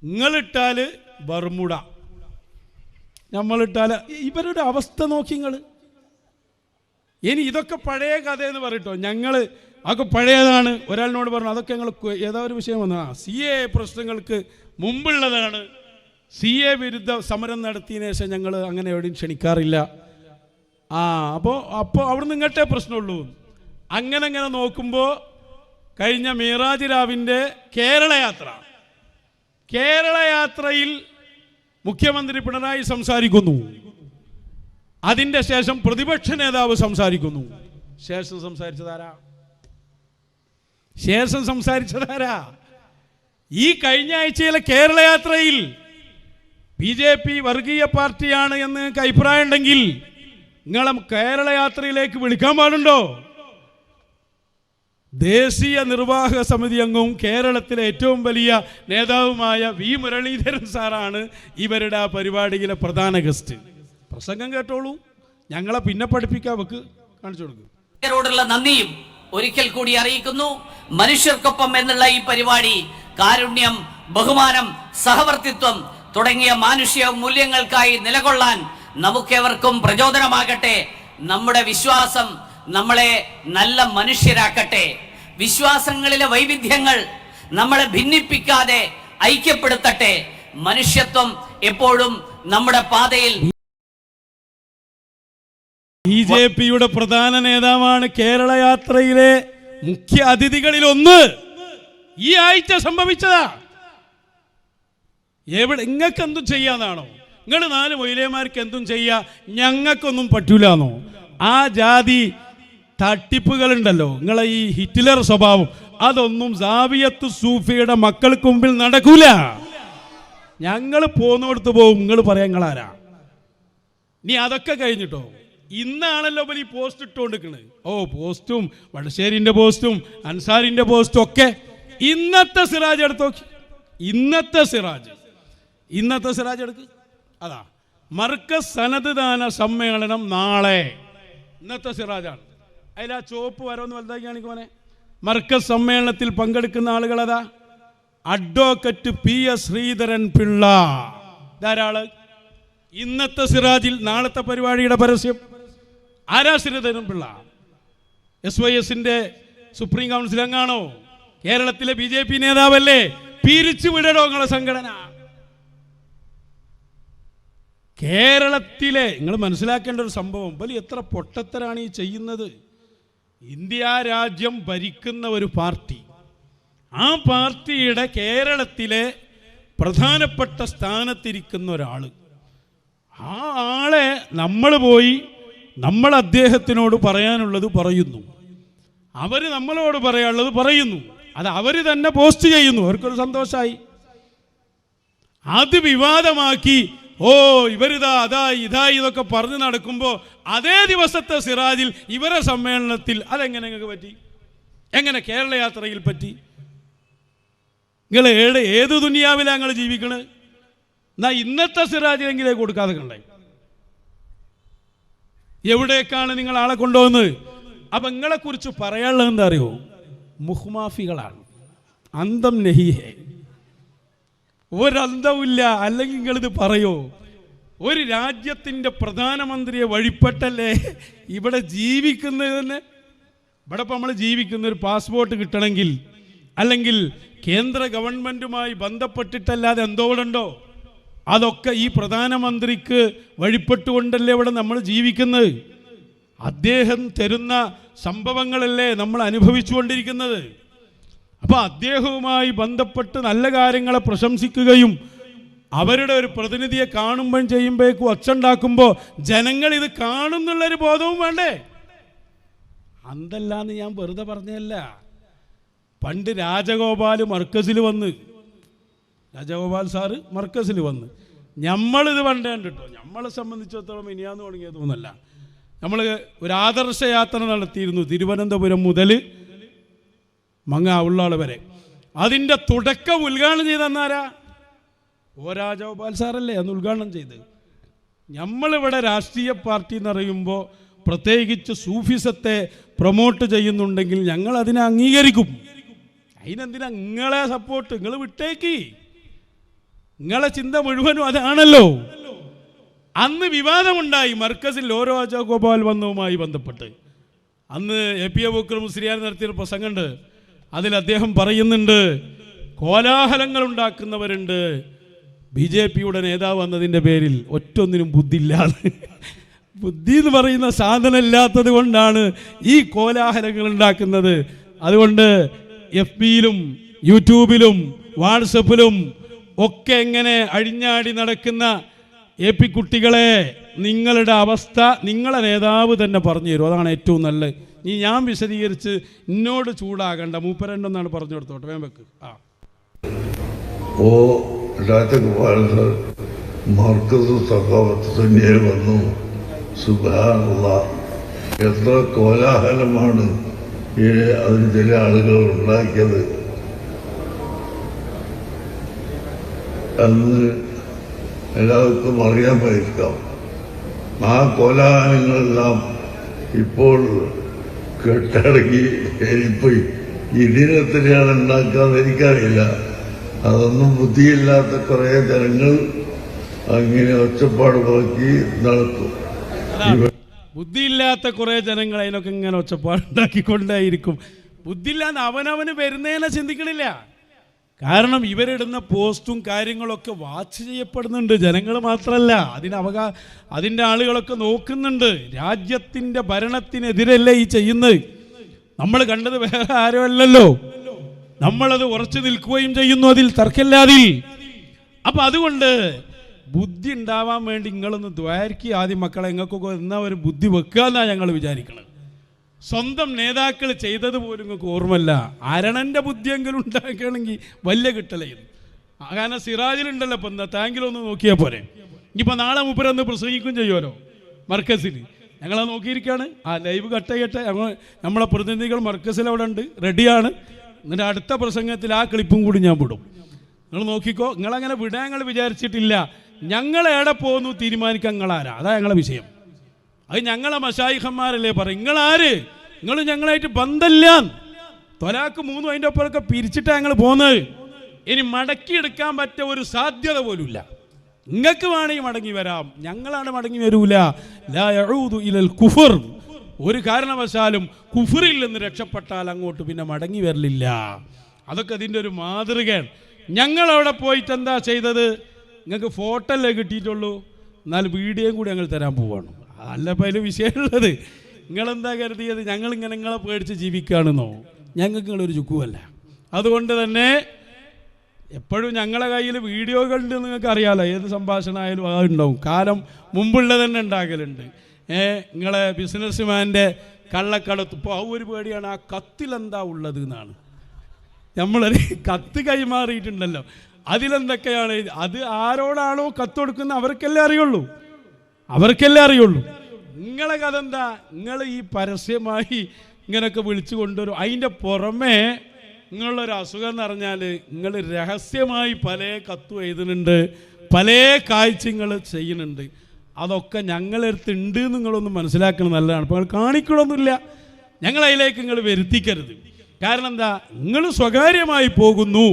Speaker 1: നിങ്ങളിട്ടാല് ബർമുഡ, നമ്മളിട്ടാല് ഇവരുടെ അവസ്ഥ നോക്കി നിങ്ങൾ. ഇനി ഇതൊക്കെ പഴയ കഥയെന്ന് പറയട്ടോ. ഞങ്ങൾ അതൊക്കെ പഴയതാണ്. ഒരാളിനോട് പറഞ്ഞു അതൊക്കെ ഞങ്ങൾ ഏതാ ഒരു വിഷയം വന്നു, CA പ്രശ്നങ്ങൾക്ക് മുമ്പുള്ളതാണ്. CA വിരുദ്ധ സമരം നടത്തിയതിനു ശേഷം ഞങ്ങൾ അങ്ങനെ എവിടെയും ക്ഷണിക്കാറില്ല. അപ്പോൾ അവിടെ നിന്ന് ഇങ്ങോട്ടേ പ്രശ്നമുള്ളൂ. അങ്ങനെ നോക്കുമ്പോൾ കഴിഞ്ഞ മീറാജ് രാവിൻ്റെ കേരള യാത്രയിൽ മുഖ്യമന്ത്രി പിണറായി സംസാരിക്കുന്നു. അതിൻ്റെ ശേഷം പ്രതിപക്ഷ നേതാവ് സംസാരിക്കുന്നു. ശേഷം സംസാരിച്ചതാരാ? ഈ കഴിഞ്ഞ ആഴ്ചയിലെ കേരള യാത്രയിൽ BJP വർഗീയ പാർട്ടിയാണ് എന്ന് നിങ്ങൾക്ക് അഭിപ്രായം ഉണ്ടെങ്കിൽ നിങ്ങളെ കേരള യാത്രയിലേക്ക് വിളിക്കാൻ പാടുണ്ടോ? ദേശീയ നിർവാഹക സമിതി അംഗവും കേരളത്തിലെ ഏറ്റവും വലിയ നേതാവുമായ V മുരളീധരൻ സാറാണ് ഇവരുടെ ആ പരിപാടിയിലെ പ്രധാന ഗസ്റ്റ്. പ്രസംഗം കേട്ടോളൂ, ഞങ്ങളെ പിന്നെ പഠിപ്പിക്കാൻ വെക്ക് കാണിച്ചു കൊടുക്കും.
Speaker 2: നന്ദിയും ഒരിക്കൽ കൂടി അറിയിക്കുന്നു. മനുഷ്യർക്കൊപ്പം എന്നുള്ള ഈ പരിപാടി കാരുണ്യം, ബഹുമാനം, സഹവർത്തിത്വം തുടങ്ങിയ മാനുഷിക മൂല്യങ്ങൾക്കായി നിലകൊള്ളാൻ നമുക്കേവർക്കും പ്രചോദനമാകട്ടെ. നമ്മുടെ വിശ്വാസം നമ്മളെ നല്ല മനുഷ്യരാക്കട്ടെ. വിശ്വാസങ്ങളിലെ വൈവിധ്യങ്ങൾ നമ്മളെ ഭിന്നിപ്പിക്കാതെ ഐക്യപ്പെടുത്തട്ടെ. മനുഷ്യത്വം എപ്പോഴും നമ്മുടെ പാതയിൽ.
Speaker 1: BJPയുടെ പ്രധാന നേതാവാണ് കേരള യാത്രയിലെ മുഖ്യ അതിഥികളിൽ ഒന്ന്. ഈ ആഴ്ച സംഭവിച്ചതാ. എവിടെ നിങ്ങൾക്ക് എന്തും ചെയ്യാന്നാണോ? നിങ്ങൾ 4 മൊയിലേമാർക്ക് എന്തും ചെയ്യാ, ഞങ്ങൾക്കൊന്നും പറ്റൂലെന്നോ? ആ ജാതി തട്ടിപ്പുകളുണ്ടല്ലോ, നിങ്ങളെ ഈ ഹിറ്റ്ലർ സ്വഭാവം, അതൊന്നും സാവിയത്ത് സൂഫിയുടെ മക്കൾക്ക് മുമ്പിൽ നടക്കൂല. ഞങ്ങൾ പോന്നോടത്ത് പോവും, നിങ്ങൾ പറയാൻ നിങ്ങളാരാ. നീ അതൊക്കെ കഴിഞ്ഞിട്ടോ, ഇന്നാണല്ലോ ഈ പോസ്റ്റ് ഇട്ടുകൊണ്ടിരിക്കുന്നത്. പോസ്റ്റും വടശ്ശേരിൻ്റെ പോസ്റ്റും അൻസാരിൻ്റെ പോസ്റ്റും ഒക്കെ. ഇന്നത്തെ സിറാജ് എടുത്ത് നോക്കി, ഇന്നത്തെ സിറാജ് എടുക്ക്. അതാ മർക്കസ് സനത് ദാന സമ്മേളനം നാളെ. ഇന്നത്തെ സിറാജാണ്. അതിൽ ആ ചുവപ്പ് വരവൊന്ന് വലുതാക്കി കാണിക്കുവാനെ. മർക്കസ് സമ്മേളനത്തിൽ പങ്കെടുക്കുന്ന ആളുകൾ അതാ അഡ്വക്കേറ്റ് PS ശ്രീധരൻ പിള്ള, ധാരാളം. ഇന്നത്തെ സിറാജിൽ നാളത്തെ പരിപാടിയുടെ പരസ്യം. ആരാ ശ്രീധരൻ പിള്ള? SYSന്റെ സുപ്രീം കൗൺസിൽ അംഗാണോ? കേരളത്തിലെ BJP നേതാവല്ലേ? പിരിച്ചു വിടണോ നിങ്ങളെ സംഘടന? കേരളത്തിലെ നിങ്ങൾ മനസ്സിലാക്കേണ്ട ഒരു സംഭവം, വലിയ എത്ര പൊട്ടത്തരാണ് ഈ ചെയ്യുന്നത്. ഇന്ത്യ രാജ്യം ഭരിക്കുന്ന ഒരു പാർട്ടി, ആ പാർട്ടിയുടെ കേരളത്തിലെ പ്രധാനപ്പെട്ട സ്ഥാനത്തിരിക്കുന്ന ഒരാൾ, ആ ആളെ നമ്മൾ പോയി നമ്മൾ അദ്ദേഹത്തിനോട് പറയാനുള്ളത് പറയുന്നു, അവർ നമ്മളോട് പറയാനുള്ളത് പറയുന്നു, അത് അവർ തന്നെ പോസ്റ്റ് ചെയ്യുന്നു. അവർക്കൊരു സന്തോഷമായി. അത് വിവാദമാക്കി ഇവരിതാ അതായി ഇതായി ഇതൊക്കെ പറഞ്ഞു നടക്കുമ്പോൾ അതേ ദിവസത്തെ സിറാജിൽ ഇവരെ സമ്മേളനത്തിൽ അതെങ്ങനെ നിങ്ങൾക്ക് പറ്റി? എങ്ങനെ കേരള യാത്രയിൽ പറ്റി? നിങ്ങൾ ഏത് ദുനിയാവിലാണ് നിങ്ങൾ ജീവിക്കണത്? എന്നാ ഇന്നത്തെ സിറാജിലെങ്കിലേ കൊടുക്കാതെ കണ്ടേ. എവിടേക്കാണ് നിങ്ങൾ ആളെ കൊണ്ടുപോകുന്നത്? അപ്പം നിങ്ങളെക്കുറിച്ച് പറയാനുള്ളത് എന്താ അറിയോ? മുഹ്മാഫികളാണ്. അന്തം നഹിഹേ, ഒരന്തമില്ല. അല്ലെങ്കിൽ നിങ്ങളിത് പറയോ? ഒരു രാജ്യത്തിൻ്റെ പ്രധാനമന്ത്രിയെ വഴിപ്പെട്ടല്ലേ ഇവിടെ ജീവിക്കുന്നത് തന്നെ. ഇവിടെ ഇപ്പം നമ്മൾ ജീവിക്കുന്ന ഒരു പാസ്പോർട്ട് കിട്ടണമെങ്കിൽ അല്ലെങ്കിൽ കേന്ദ്ര ഗവൺമെൻറ്റുമായി ബന്ധപ്പെട്ടിട്ടല്ലാതെ എന്തോടുണ്ടോ? അതൊക്കെ ഈ പ്രധാനമന്ത്രിക്ക് വഴിപ്പെട്ടുകൊണ്ടല്ലേ ഇവിടെ നമ്മൾ ജീവിക്കുന്നത്. അദ്ദേഹം തരുന്ന സംഭവങ്ങളല്ലേ നമ്മൾ അനുഭവിച്ചുകൊണ്ടിരിക്കുന്നത്. അപ്പോൾ അദ്ദേഹവുമായി ബന്ധപ്പെട്ട് നല്ല കാര്യങ്ങളെ പ്രശംസിക്കുകയും അവരുടെ ഒരു പ്രതിനിധിയെ കാണുമ്പോൾ ചെയ്യുമ്പോഴേക്കും ഒച്ചുണ്ടാക്കുമ്പോൾ ജനങ്ങൾ ഇത് കാണുന്നുള്ളൊരു ബോധവും വേണ്ടേ? അന്തല്ലാന്ന് ഞാൻ വെറുതെ പറഞ്ഞതല്ല. പണ്ട് രാജഗോപാൽ സാറ് മർക്കസിൽ വന്ന് നമ്മളിത് പണ്ടേണ്ട കേട്ടോ. നമ്മളെ സംബന്ധിച്ചിടത്തോളം ഇനിയാന്ന് തുടങ്ങിയതൊന്നുമല്ല. നമ്മൾ ഒരു ആദർശ യാത്ര നടത്തിയിരുന്നു തിരുവനന്തപുരം മുതൽ ഉള്ളാൾ വരെ. അതിൻ്റെ തുടക്കം ഉദ്ഘാടനം ചെയ്തെന്നാരാ? രാജഗോപാൽ സാറല്ലേ അന്ന് ഉദ്ഘാടനം ചെയ്ത്. നമ്മളിവിടെ രാഷ്ട്രീയ പാർട്ടി എന്ന് പറയുമ്പോൾ പ്രത്യേകിച്ച് സൂഫിസത്തെ പ്രൊമോട്ട് ചെയ്യുന്നുണ്ടെങ്കിൽ ഞങ്ങൾ അതിനെ അംഗീകരിക്കും. അതിനെന്തിനാ നിങ്ങളെ സപ്പോർട്ട്? നിങ്ങൾ വിട്ടേക്ക്. നിങ്ങളെ ചിന്ത മുഴുവനും അതാണല്ലോ. അന്ന് വിവാദമുണ്ടായി മർക്കസിൽ രാജഗോപാൽ വന്നതുമായി ബന്ധപ്പെട്ട്. അന്ന് APA അബൂബക്കർ മുസ്ലിയാർ നടത്തിയൊരു പ്രസംഗമുണ്ട്. അതിൽ അദ്ദേഹം പറയുന്നുണ്ട്, കോലാഹലങ്ങൾ ഉണ്ടാക്കുന്നവരുണ്ട്, BJPയുടെ നേതാവ് എന്നതിൻ്റെ പേരിൽ ഒറ്റൊന്നിനും ബുദ്ധിയില്ലാതെ. ബുദ്ധി എന്ന് പറയുന്ന സാധനം ഇല്ലാത്തത് കൊണ്ടാണ് ഈ കോലാഹലങ്ങൾ ഉണ്ടാക്കുന്നത്. അതുകൊണ്ട് FBയിലും യൂട്യൂബിലും വാട്സപ്പിലും ഒക്കെ എങ്ങനെ അഴിഞ്ഞാടി നടക്കുന്ന AP കുട്ടികളെ, നിങ്ങളുടെ അവസ്ഥ നിങ്ങളെ നേതാവ് തന്നെ പറഞ്ഞു തരും. അതാണ് ഏറ്റവും നല്ലത്. ഞാൻ വിശദീകരിച്ച് എന്നോട് ചൂടാകണ്ട, മൂപ്പരണ്ടെന്നാണ് പറഞ്ഞു കൊടുത്തോട്ടെ. വേമ്പക്ക്
Speaker 3: രാജഗോപാൽ സർ മർക്കസ് സഖാവത്ത് തന്നെയായി വന്നു. സുബ്ഹാനല്ലാഹ്, എത്ര കോലാഹലമാണ് അതിന് ചില ആളുകൾ ഉണ്ടാക്കിയത്. അന്ന് എല്ലാവർക്കും അറിയാമായിരിക്കാം. ആ കോലാഹലങ്ങളെല്ലാം ഇപ്പോൾ കെട്ടടക്കി പോയി. ഇതിനെത്രയാണ് ഉണ്ടാക്കാന്ന് എനിക്കറിയില്ല. അതൊന്നും ബുദ്ധിയില്ലാത്ത കുറേ ജനങ്ങൾ അങ്ങനെ ഒച്ചപ്പാട് നോക്കി നടത്തും.
Speaker 1: ബുദ്ധിയില്ലാത്ത കുറേ ജനങ്ങൾ അതിനൊക്കെ ഇങ്ങനെ ഒച്ചപ്പാടുണ്ടാക്കിക്കൊണ്ടായിരിക്കും. ബുദ്ധിയില്ലാന്ന് അവനവന് വരുന്നതിനെ ചിന്തിക്കണില്ല. കാരണം ഇവരിടുന്ന പോസ്റ്റും കാര്യങ്ങളൊക്കെ വാച്ച് ചെയ്യപ്പെടുന്നുണ്ട്. ജനങ്ങൾ മാത്രമല്ല, അതിൻ്റെ ആളുകളൊക്കെ നോക്കുന്നുണ്ട്. രാജ്യത്തിൻ്റെ ഭരണത്തിനെതിരല്ലേ ഈ ചെയ്യുന്നത്. നമ്മൾ കണ്ടത് വേറെ ആരും അല്ലല്ലോ. നമ്മളത് ഉറച്ചു നിൽക്കുകയും ചെയ്യുന്നു, അതിൽ തർക്കമില്ലാതിൽ. അപ്പം അതുകൊണ്ട് ബുദ്ധി ഉണ്ടാവാൻ വേണ്ടി നിങ്ങളൊന്ന് ദ്വാരക്കി ആദ്യം മക്കളെ, നിങ്ങൾക്കൊക്കെ എന്നാ ഒരു ബുദ്ധി വെക്കുക എന്നാണ് ഞങ്ങൾ വിചാരിക്കുന്നത്. സ്വന്തം നേതാക്കൾ ചെയ്തത് പോലും നിങ്ങൾക്ക് ഓർമ്മല്ല. അരണൻ്റെ ബുദ്ധിയെങ്കിലും ഉണ്ടാക്കുകയാണെങ്കിൽ വലിയ കിട്ടലായിരുന്നു. കാരണം സിറാജിലുണ്ടല്ലോ ഇപ്പം എന്താ താങ്കിലൊന്ന് നോക്കിയാൽ പോരെ. ഇനിയിപ്പോൾ നാളെ മൂപ്പരൊന്ന് പ്രസംഗിക്കും ചെയ്യുമല്ലോ മർക്കസിൽ. ഞങ്ങളത് നോക്കിയിരിക്കുകയാണ്. ആ ലൈവ് കട്ട് ചെയ്യട്ടെ. നമ്മളെ പ്രതിനിധികൾ മർക്കസിൽ അവിടെ ഉണ്ട്, റെഡിയാണ്. എന്നിട്ട് അടുത്ത പ്രസംഗത്തിൽ ആ ക്ലിപ്പും കൂടി ഞാൻ വിടും. നിങ്ങൾ നോക്കിക്കോ. നിങ്ങളങ്ങനെ വിടാൻ ഞങ്ങൾ വിചാരിച്ചിട്ടില്ല. ഞങ്ങൾ എവിടെ പോകുന്നു തീരുമാനിക്കാൻ നിങ്ങളാരാ? അതാ ഞങ്ങളെ വിഷയം. അത് ഞങ്ങളെ മശായിഖന്മാരല്ലേ പറയും. നിങ്ങളാര്? നിങ്ങൾ ഞങ്ങളായിട്ട് ബന്ധമില്ല. തൊലാക്ക് 3 അതിൻ്റെ ഒപ്പമൊക്കെ പിരിച്ചിട്ടാണ് ഞങ്ങൾ പോകുന്നത്. ഇനി മടക്കിയെടുക്കാൻ പറ്റിയ ഒരു സാധ്യത പോലുമില്ല. നിങ്ങൾക്ക് വേണമെങ്കിൽ മടങ്ങി വരാം, ഞങ്ങളാണ് മടങ്ങി വരൂല. ലാ യഊദു ഇലൽ കുഫർ. ഒരു കാരണവശാലും കുഫറിൽ നിന്ന് രക്ഷപ്പെട്ടാൽ അങ്ങോട്ട് പിന്നെ മടങ്ങി വരലില്ല. അതൊക്കെ അതിൻ്റെ ഒരു മാതൃകയാണ്. ഞങ്ങളവിടെ പോയിട്ട് എന്താ ചെയ്തത്? നിങ്ങൾക്ക് ഫോട്ടോ അല്ലേ കിട്ടിയിട്ടുള്ളൂ, എന്നാൽ വീഡിയോയും കൂടി ഞങ്ങൾ തരാൻ പോവാണ്. അല്ല ഇപ്പം അതിൽ വിഷയമുള്ളത്. നിങ്ങളെന്താ കരുതിയത് ഞങ്ങളിങ്ങനെ നിങ്ങളെ പേടിച്ച് ജീവിക്കുകയാണെന്നോ? ഞങ്ങൾക്ക് നിങ്ങളൊരു ചുക്കുമല്ല. അതുകൊണ്ട് തന്നെ എപ്പോഴും ഞങ്ങളെ കയ്യിൽ വീഡിയോകളുണ്ട്. നിങ്ങൾക്ക് അറിയാമല്ലോ, ഏത് സംഭാഷണമായാലും അത് ഉണ്ടാവും. കാലം മുമ്പുള്ളത് തന്നെ ഉണ്ടാകലുണ്ട്. നിങ്ങളെ ബിസിനസ്മാൻ്റെ കള്ളക്കടത്ത് ഇപ്പോൾ ആ ഒരു പേടിയാണ്. ആ കത്തിലെന്താ ഉള്ളത് എന്നാണ്. നമ്മളൊരു കത്ത് കൈമാറിയിട്ടുണ്ടല്ലോ, അതിലെന്തൊക്കെയാണ്? അത് ആരോടാണോ കത്ത് കൊടുക്കുന്നത് അവർക്കല്ലേ അറിയുള്ളൂ. നിങ്ങളെ കഥ എന്താ? നിങ്ങൾ ഈ പരസ്യമായി ഇങ്ങനെയൊക്കെ വിളിച്ചു കൊണ്ടുവരും. അതിൻ്റെ പുറമേ നിങ്ങളൊരു അസുഖം എന്ന് പറഞ്ഞാൽ നിങ്ങൾ രഹസ്യമായി പല കത്തും എഴുതുന്നുണ്ട്, പല കാഴ്ചകൾ ചെയ്യുന്നുണ്ട്. അതൊക്കെ ഞങ്ങളടുത്ത് ഉണ്ട്. നിങ്ങളൊന്ന് മനസ്സിലാക്കണം, നല്ലതാണ്. അപ്പോൾ നിങ്ങൾ കാണിക്കണമൊന്നുമില്ല, ഞങ്ങളതിലേക്ക് നിങ്ങൾ വരുത്തിക്കരുത്. കാരണം എന്താ? നിങ്ങൾ സ്വകാര്യമായി പോകുന്നു.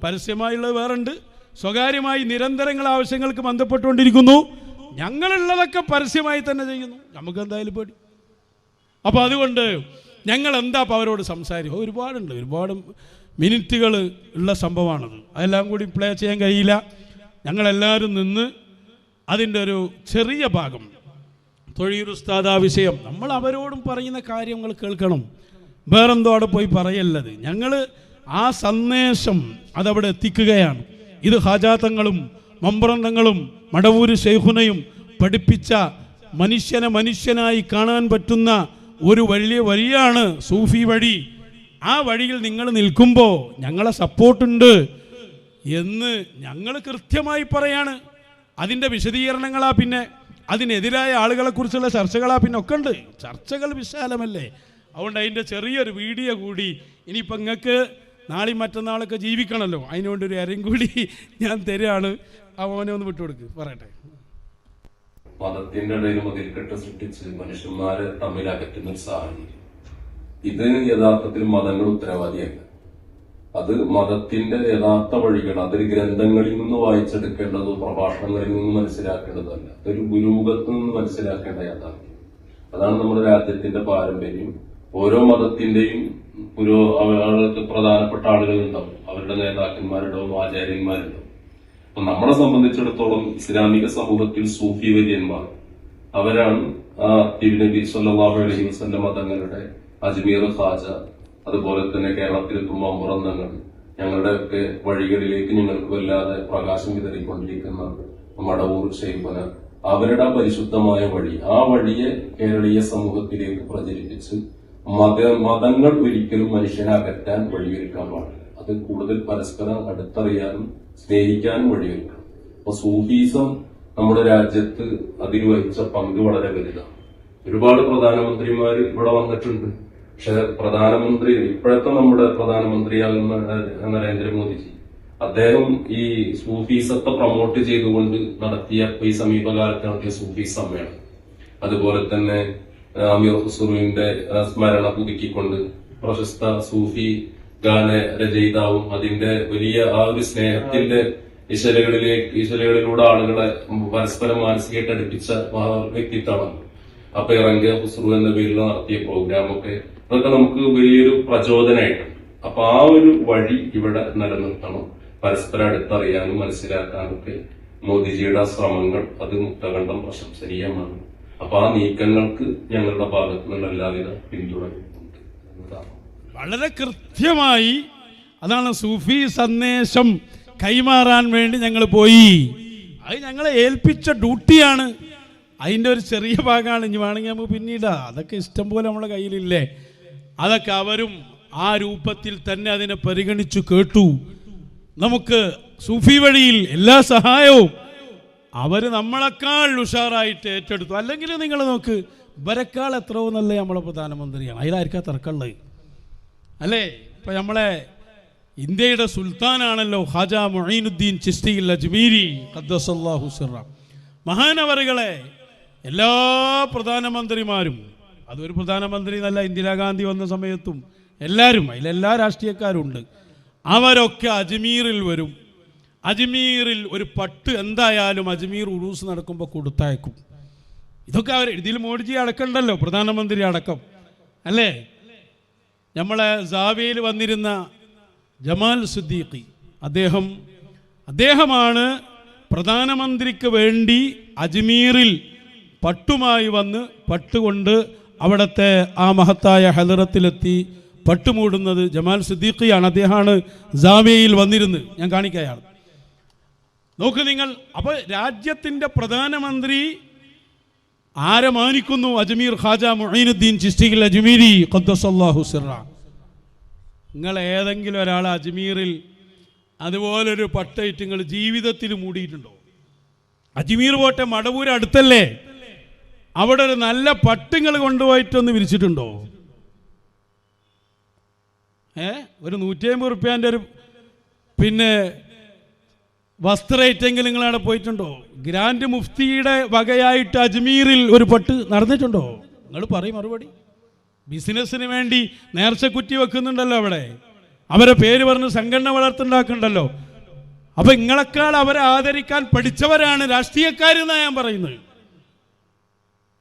Speaker 1: പരസ്യമായുള്ളത് വേറുണ്ട്, സ്വകാര്യമായി നിരന്തരങ്ങൾ ആവശ്യങ്ങൾക്ക് ബന്ധപ്പെട്ടുകൊണ്ടിരിക്കുന്നു. ഞങ്ങളുള്ളതൊക്കെ പരസ്യമായി തന്നെ ചെയ്യുന്നു. നമുക്ക് എന്തായാലും പേടി. അപ്പോൾ അതുകൊണ്ട് ഞങ്ങൾ എന്താ അപ്പോൾ അവരോട് സംസാരിക്കും? ഒരുപാട് മിനിറ്റുകൾ ഉള്ള സംഭവമാണത്. അതെല്ലാം കൂടി പ്ലേ ചെയ്യാൻ കഴിയില്ല. ഞങ്ങളെല്ലാവരും നിന്ന് അതിൻ്റെ ഒരു ചെറിയ ഭാഗം തൊഴിൽ ഉസ്താദ് ആ വിഷയം നമ്മൾ അവരോടും പറയുന്ന കാര്യങ്ങൾ കേൾക്കണം. വേറെന്തോ അവിടെ പോയി പറയല്ലത്. ഞങ്ങൾ ആ സന്ദേശം അതവിടെ എത്തിക്കുകയാണ്. ഇത് ഹാജാത്തങ്ങളും മമ്പ്രന്തങ്ങളും മടവൂര് ശൈഖുനയും പഠിപ്പിച്ച മനുഷ്യനെ മനുഷ്യനായി കാണാൻ പറ്റുന്ന ഒരു വലിയ വഴിയാണ് സൂഫി വഴി. ആ വഴിയിൽ നിങ്ങൾ നിൽക്കുമ്പോൾ ഞങ്ങളെ സപ്പോർട്ടുണ്ട് എന്ന് ഞങ്ങൾ കൃത്യമായി പറയാണ്. അതിൻ്റെ വിശദീകരണങ്ങളാ, പിന്നെ അതിനെതിരായ ആളുകളെക്കുറിച്ചുള്ള ചർച്ചകളാ, പിന്നെ ഒക്കെ ഉണ്ട്. ചർച്ചകൾ വിശാലമല്ലേ. അതുകൊണ്ട് അതിൻ്റെ ചെറിയൊരു വീഡിയോ കൂടി ഇനിയിപ്പോൾ നിങ്ങൾക്ക് നാളെയും മറ്റന്നാളൊക്കെ ജീവിക്കണമല്ലോ, അതിനുവേണ്ടി ഒരു കൂടി ഞാൻ തരികയാണ്. അവനെ ഒന്ന് വിട്ടുകൊടുക്ക്, പറയട്ടെ.
Speaker 4: മതത്തിന്റെ ഇടയിൽ മതിൽക്കെട്ട് സൃഷ്ടിച്ച് മനുഷ്യന്മാരെ തമ്മിൽ അകറ്റുന്ന ഒരു സാഹചര്യം. ഇത് യഥാർത്ഥത്തിൽ മതങ്ങൾ ഉത്തരവാദിയല്ല. അത് മതത്തിന്റെ യഥാർത്ഥ വഴികൾ അതൊരു ഗ്രന്ഥങ്ങളിൽ നിന്ന് വായിച്ചെടുക്കേണ്ടതോ പ്രഭാഷണങ്ങളിൽ നിന്ന് മനസ്സിലാക്കേണ്ടതല്ല. അതൊരു ഗുരുമുഖത്ത് നിന്ന് മനസ്സിലാക്കേണ്ട യാഥാർത്ഥ്യം. അതാണ് നമ്മുടെ രാജ്യത്തിന്റെ പാരമ്പര്യം. ഓരോ മതത്തിന്റെയും അവർക്ക് പ്രധാനപ്പെട്ട ആളുകളുണ്ടാവും, അവരുടെ നേതാക്കന്മാരുണ്ടാവും, ആചാര്യന്മാരുണ്ടാവും. അപ്പൊ നമ്മളെ സംബന്ധിച്ചിടത്തോളം ഇസ്ലാമിക സമൂഹത്തിൽ സൂഫി വര്യന്മാർ അവരാണ് ആ തിരുനബി സല്ലല്ലാഹു അലൈഹി വസല്ലം തങ്ങളുടെ അജ്മീർ ഖാജ, അതുപോലെ തന്നെ കേരളത്തിലെത്തുമ്പോൾ അമ്പുറന്തങ്ങൾ, ഞങ്ങളുടെയൊക്കെ വഴികളിലേക്ക് ഞങ്ങൾക്ക് വല്ലാതെ പ്രകാശം വിതറിക്കൊണ്ടിരിക്കുന്ന മടവൂർ ശൈഖുന, അവരുടെ പരിശുദ്ധമായ വഴി, ആ വഴിയെ കേരളീയ സമൂഹത്തിലേക്ക് പ്രചരിപ്പിച്ച് മതങ്ങൾ ഒരിക്കലും മനുഷ്യനെ അകറ്റാൻ വഴിയൊരുക്കാൻ പാടില്ല. അത് കൂടുതൽ പരസ്പരം അടുത്തറിയാനും സ്നേഹിക്കാനും വഴിയൊരുക്കണം. അപ്പൊ സൂഫീസം നമ്മുടെ രാജ്യത്ത് അതിന് വഹിച്ച പങ്ക് വളരെ വലുതാണ്. ഒരുപാട് പ്രധാനമന്ത്രിമാർ ഇവിടെ വന്നിട്ടുണ്ട്. പക്ഷെ പ്രധാനമന്ത്രി, ഇപ്പോഴത്തെ നമ്മുടെ പ്രധാനമന്ത്രിയാകുന്ന നരേന്ദ്രമോദിജി, അദ്ദേഹം ഈ സൂഫീസത്തെ പ്രൊമോട്ട് ചെയ്തുകൊണ്ട് നടത്തിയ ഈ സമീപകാലത്ത് നടത്തിയ സൂഫി സമ്മേളനം, അതുപോലെ തന്നെ അമീർ ഖുസ്രുവിന്റെ സ്മരണ പുതുക്കിക്കൊണ്ട് പ്രശസ്ത സൂഫി ഗാന രചയിതാവും അതിന്റെ വലിയ ആ ഒരു സ്നേഹത്തിന്റെ ഇശലകളിലൂടെ ആളുകളെ പരസ്പരം മാനസികമായിട്ട് അടുപ്പിച്ച വ്യക്തിത്വമാണ്. അപ്പൊ ഇറങ്ങിയ ഖുസ്രു എന്ന പേരിൽ നടത്തിയ പ്രോഗ്രാമൊക്കെ അതൊക്കെ നമുക്ക് വലിയൊരു പ്രചോദനമായിട്ടുണ്ട്. അപ്പൊ ആ ഒരു വഴി ഇവിടെ നിലനിർത്തണം. പരസ്പരം അടുത്തറിയാനും മനസ്സിലാക്കാനൊക്കെ മോദിജിയുടെ ശ്രമങ്ങൾ അത് മുക്തകണ്ഠം പ്രശംസനീയമാണ്. അപ്പൊ ആ നീക്കങ്ങൾക്ക് ഞങ്ങളുടെ ഭാഗത്തു നിന്നുള്ള എല്ലാവിധ പിന്തുണയുണ്ട് എന്നതാണ്.
Speaker 1: വളരെ കൃത്യമായി അതാണ് സൂഫി സന്ദേശം കൈമാറാൻ വേണ്ടി ഞങ്ങൾ പോയി. അത് ഞങ്ങളെ ഏൽപ്പിച്ച ഡ്യൂട്ടിയാണ്. അതിൻ്റെ ഒരു ചെറിയ ഭാഗമാണ്. ഇനി വേണമെങ്കിൽ നമുക്ക് പിന്നീട് അതൊക്കെ ഇഷ്ടം പോലെ നമ്മുടെ കയ്യിലില്ലേ, അതൊക്കെ അവരും ആ രൂപത്തിൽ തന്നെ അതിനെ പരിഗണിച്ചു കേട്ടു. നമുക്ക് സൂഫി വഴിയിൽ എല്ലാ സഹായവും അവർ നമ്മളെക്കാൾ ഉഷാറായിട്ട് ഏറ്റെടുത്തു. അല്ലെങ്കിൽ നിങ്ങൾ നോക്ക്, ഇവരെക്കാൾ എത്രയോ നല്ല നമ്മളെ പ്രധാനമന്ത്രിയാണ്, അതിലായിരിക്കാ തർക്കമുള്ളത് അല്ലേ? ഇപ്പം നമ്മളെ ഇന്ത്യയുടെ സുൽത്താനാണല്ലോ ഖാജ മുഈനുദ്ദീൻ ചിശ്തി അജ്മീരി ഖദ്ദസല്ലാഹു സിറ. മഹാനവറുകളെ എല്ലാ പ്രധാനമന്ത്രിമാരും, അതൊരു പ്രധാനമന്ത്രി എന്നല്ല, ഇന്ദിരാഗാന്ധി വന്ന സമയത്തും എല്ലാവരും, അതിലെല്ലാ രാഷ്ട്രീയക്കാരും ഉണ്ട്, അവരൊക്കെ അജ്മീറിൽ വരും. അജ്മീറിൽ ഒരു പട്ട് എന്തായാലും അജ്മീർ ഉറൂസ് നടക്കുമ്പോൾ കൊടുത്തയക്കും. ഇതൊക്കെ അവർ ഇതിൽ മോഡിജി അടക്കമുണ്ടല്ലോ, പ്രധാനമന്ത്രി അടക്കം അല്ലേ? നമ്മളെ സാവയിൽ വന്നിരുന്ന ജമാൽ സിദ്ദീഖി, അദ്ദേഹമാണ് പ്രധാനമന്ത്രിക്ക് വേണ്ടി അജ്മീറിൽ പട്ടുമായി വന്ന് പട്ടുകൊണ്ട് അവിടുത്തെ ആ മഹത്തായ ഹലറത്തിലെത്തി പട്ടുമൂടുന്നത് ജമാൽ സിദ്ദീഖിയാണ്. അദ്ദേഹമാണ് സാവയിൽ വന്നിരുന്നത്. ഞാൻ കാണിക്കുകയാണ്, നോക്ക് നിങ്ങൾ. അപ്പോൾ രാജ്യത്തിൻ്റെ പ്രധാനമന്ത്രി ആരെ മാനിക്കുന്നു? അജ്മീർ ഖാജ മുഈനുദ്ദീൻ ചിശ്തി അജ്മീരി ഖദ്ദസല്ലാഹു സിറ. നിങ്ങൾ ഏതെങ്കിലും ഒരാൾ അജ്മീറിൽ അതുപോലൊരു പട്ടയിട്ട് നിങ്ങൾ ജീവിതത്തിൽ മൂടിയിട്ടുണ്ടോ? അജ്മീർ പോട്ടെ, മടവൂർ അടുത്തല്ലേ, അവിടെ ഒരു നല്ല പട്ടുങ്ങൾ കൊണ്ടുപോയിട്ടൊന്ന് വിരിച്ചിട്ടുണ്ടോ? ഒരു 150 റുപ്യാൻ്റെ ഒരു പിന്നെ വസ്ത്രേറ്റെങ്കിലും നിങ്ങളവിടെ പോയിട്ടുണ്ടോ? ഗ്രാൻഡ് മുഫ്തിയുടെ വകയായിട്ട് അജ്മീറിൽ ഒരു പട്ട് നടന്നിട്ടുണ്ടോ? നിങ്ങൾ പറയും മറുപടി. ബിസിനസ്സിന് വേണ്ടി നേർച്ചക്കുറ്റി വെക്കുന്നുണ്ടല്ലോ അവിടെ, അവരെ പേര് പറഞ്ഞ് സംഘടന വളർത്തുണ്ടാക്കുന്നുണ്ടല്ലോ. അപ്പൊ നിങ്ങളെക്കാൾ അവരെ ആദരിക്കാൻ പഠിച്ചവരാണ് രാഷ്ട്രീയക്കാരെന്നാണ് ഞാൻ പറയുന്നത്.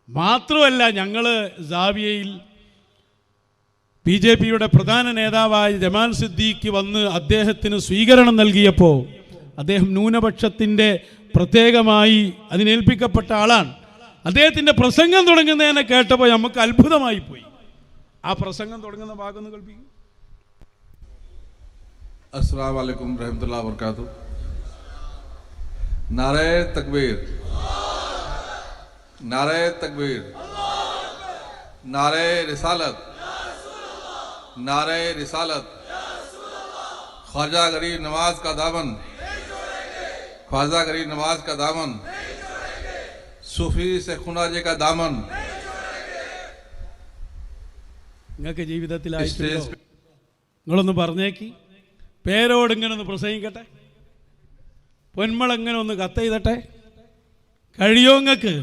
Speaker 1: മാത്രമല്ല, ഞങ്ങൾ സാവിയയിൽ BJPയുടെ പ്രധാന നേതാവായ ജമാൽ സിദ്ദീഖി വന്ന് അദ്ദേഹത്തിന് സ്വീകരണം നൽകിയപ്പോൾ അദ്ദേഹം ന്യൂനപക്ഷത്തിൻ്റെ പ്രത്യേകമായി അതിനേൽപ്പിക്കപ്പെട്ട ആളാണ്. അദ്ദേഹത്തിൻ്റെ പ്രസംഗം തുടങ്ങുന്നതിനെ കേട്ടപ്പോൾ നമുക്ക് അത്ഭുതമായി പോയി. ആ പ്രസംഗം തുടങ്ങുന്ന ഭാഗം ഒന്ന് കേൾപ്പിക്കും.
Speaker 5: अस्सलाम वालेकुम रहमतुल्लाह वबरकातुहू। नारे तकबीर, नारे तकबीर, नारे रिसालत, नारे रिसालत। ख्वाजा गरीब नवाज का दामन, ख्वाजा गरीब नवाज का दामन, सूफी से खुनाजे का दामन।
Speaker 1: നിങ്ങൾക്ക് ജീവിതത്തിലായിട്ടുണ്ടോ? നിങ്ങളൊന്ന് പറഞ്ഞേക്ക്, പേരോട് ഇങ്ങനെ ഒന്ന് പ്രസംഗിക്കട്ടെ, പൊന്മളങ്ങനെ ഒന്ന് കത്തെയ്തട്ടെ, കഴിയോ നിങ്ങൾക്ക്?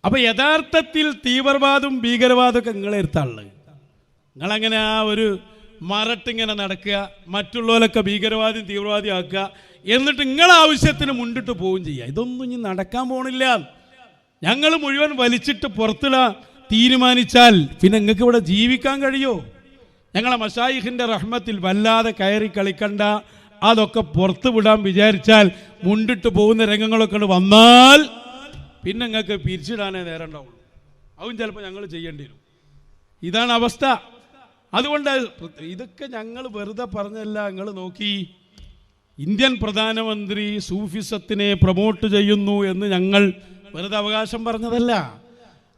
Speaker 1: അപ്പം യഥാർത്ഥത്തിൽ തീവ്രവാദവും ഭീകരവാദമൊക്കെ നിങ്ങളെ എടുത്താളുള്ളത്. നിങ്ങളങ്ങനെ ആ ഒരു മറട്ടിങ്ങനെ നടക്കുക, മറ്റുള്ളവരൊക്കെ ഭീകരവാദിയും തീവ്രവാദിയും ആക്കുക, എന്നിട്ട് നിങ്ങളെ ആവശ്യത്തിന് മുണ്ടിട്ട് പോവുകയും ചെയ്യുക. ഇതൊന്നും ഇനി നടക്കാൻ പോണില്ല. ഞങ്ങൾ മുഴുവൻ വലിച്ചിട്ട് പുറത്തിടാൻ തീരുമാനിച്ചാൽ പിന്നെ നിങ്ങൾക്ക് ഇവിടെ ജീവിക്കാൻ കഴിയോ? ഞങ്ങളെ മശായിഖിൻ്റെ റഹ്മത്തിൽ വല്ലാതെ കയറി കളിക്കണ്ട, അതൊക്കെ പുറത്ത് വിടാൻ വിചാരിച്ചാൽ മുണ്ടിട്ട് പോകുന്ന രംഗങ്ങളൊക്കെ വന്നാൽ പിന്നെ നിങ്ങൾക്ക് പിരിച്ചിടാനേ നേരം ഉണ്ടാവുള്ളൂ. അതും ചിലപ്പോൾ ഞങ്ങൾ ചെയ്യേണ്ടി വരും. ഇതാണ് അവസ്ഥ. അതുകൊണ്ട് ഇതൊക്കെ ഞങ്ങൾ വെറുതെ പറഞ്ഞല്ല. നിങ്ങൾ നോക്കി, ഇന്ത്യൻ പ്രധാനമന്ത്രി സൂഫിസത്തിനെ പ്രൊമോട്ട് ചെയ്യുന്നു എന്ന് ഞങ്ങൾ വെറുതെ അവകാശം പറഞ്ഞതല്ല.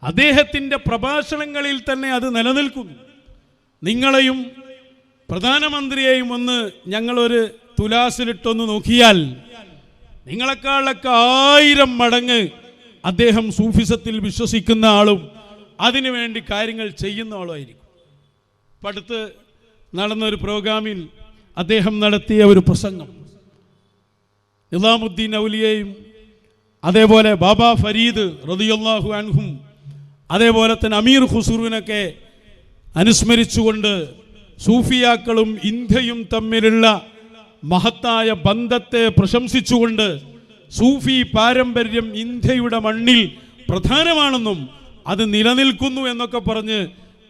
Speaker 1: അദ്ദേഹത്തിൻ്റെ പ്രഭാഷണങ്ങളിൽ തന്നെ അത് നിലനിൽക്കുന്നു. നിങ്ങളെയും പ്രധാനമന്ത്രിയെയും ഒന്ന് ഞങ്ങളൊരു തുലാസിലിട്ടൊന്ന് നോക്കിയാൽ നിങ്ങളെക്കാളൊക്കെ 1000 മടങ്ങ് അദ്ദേഹം സൂഫിസത്തിൽ വിശ്വസിക്കുന്ന ആളും അതിനുവേണ്ടി കാര്യങ്ങൾ ചെയ്യുന്ന ആളുമായിരിക്കും. ഇപ്പം അടുത്ത് നടന്നൊരു പ്രോഗ്രാമിൽ അദ്ദേഹം നടത്തിയ ഒരു പ്രസംഗം, നിസാമുദ്ദീൻ ഔലിയയും അതേപോലെ ബാബ ഫരീദ് റളിയല്ലാഹു അൻഹും അതേപോലെ തന്നെ അമീർ ഖുസ്രുവിനൊക്കെ അനുസ്മരിച്ചുകൊണ്ട് സൂഫിയാക്കളും ഇന്ത്യയും തമ്മിലുള്ള മഹത്തായ ബന്ധത്തെ പ്രശംസിച്ചുകൊണ്ട് സൂഫി പാരമ്പര്യം ഇന്ത്യയുടെ മണ്ണിൽ പ്രധാനമാണെന്നും അത് നിലനിൽക്കുന്നു എന്നൊക്കെ പറഞ്ഞ്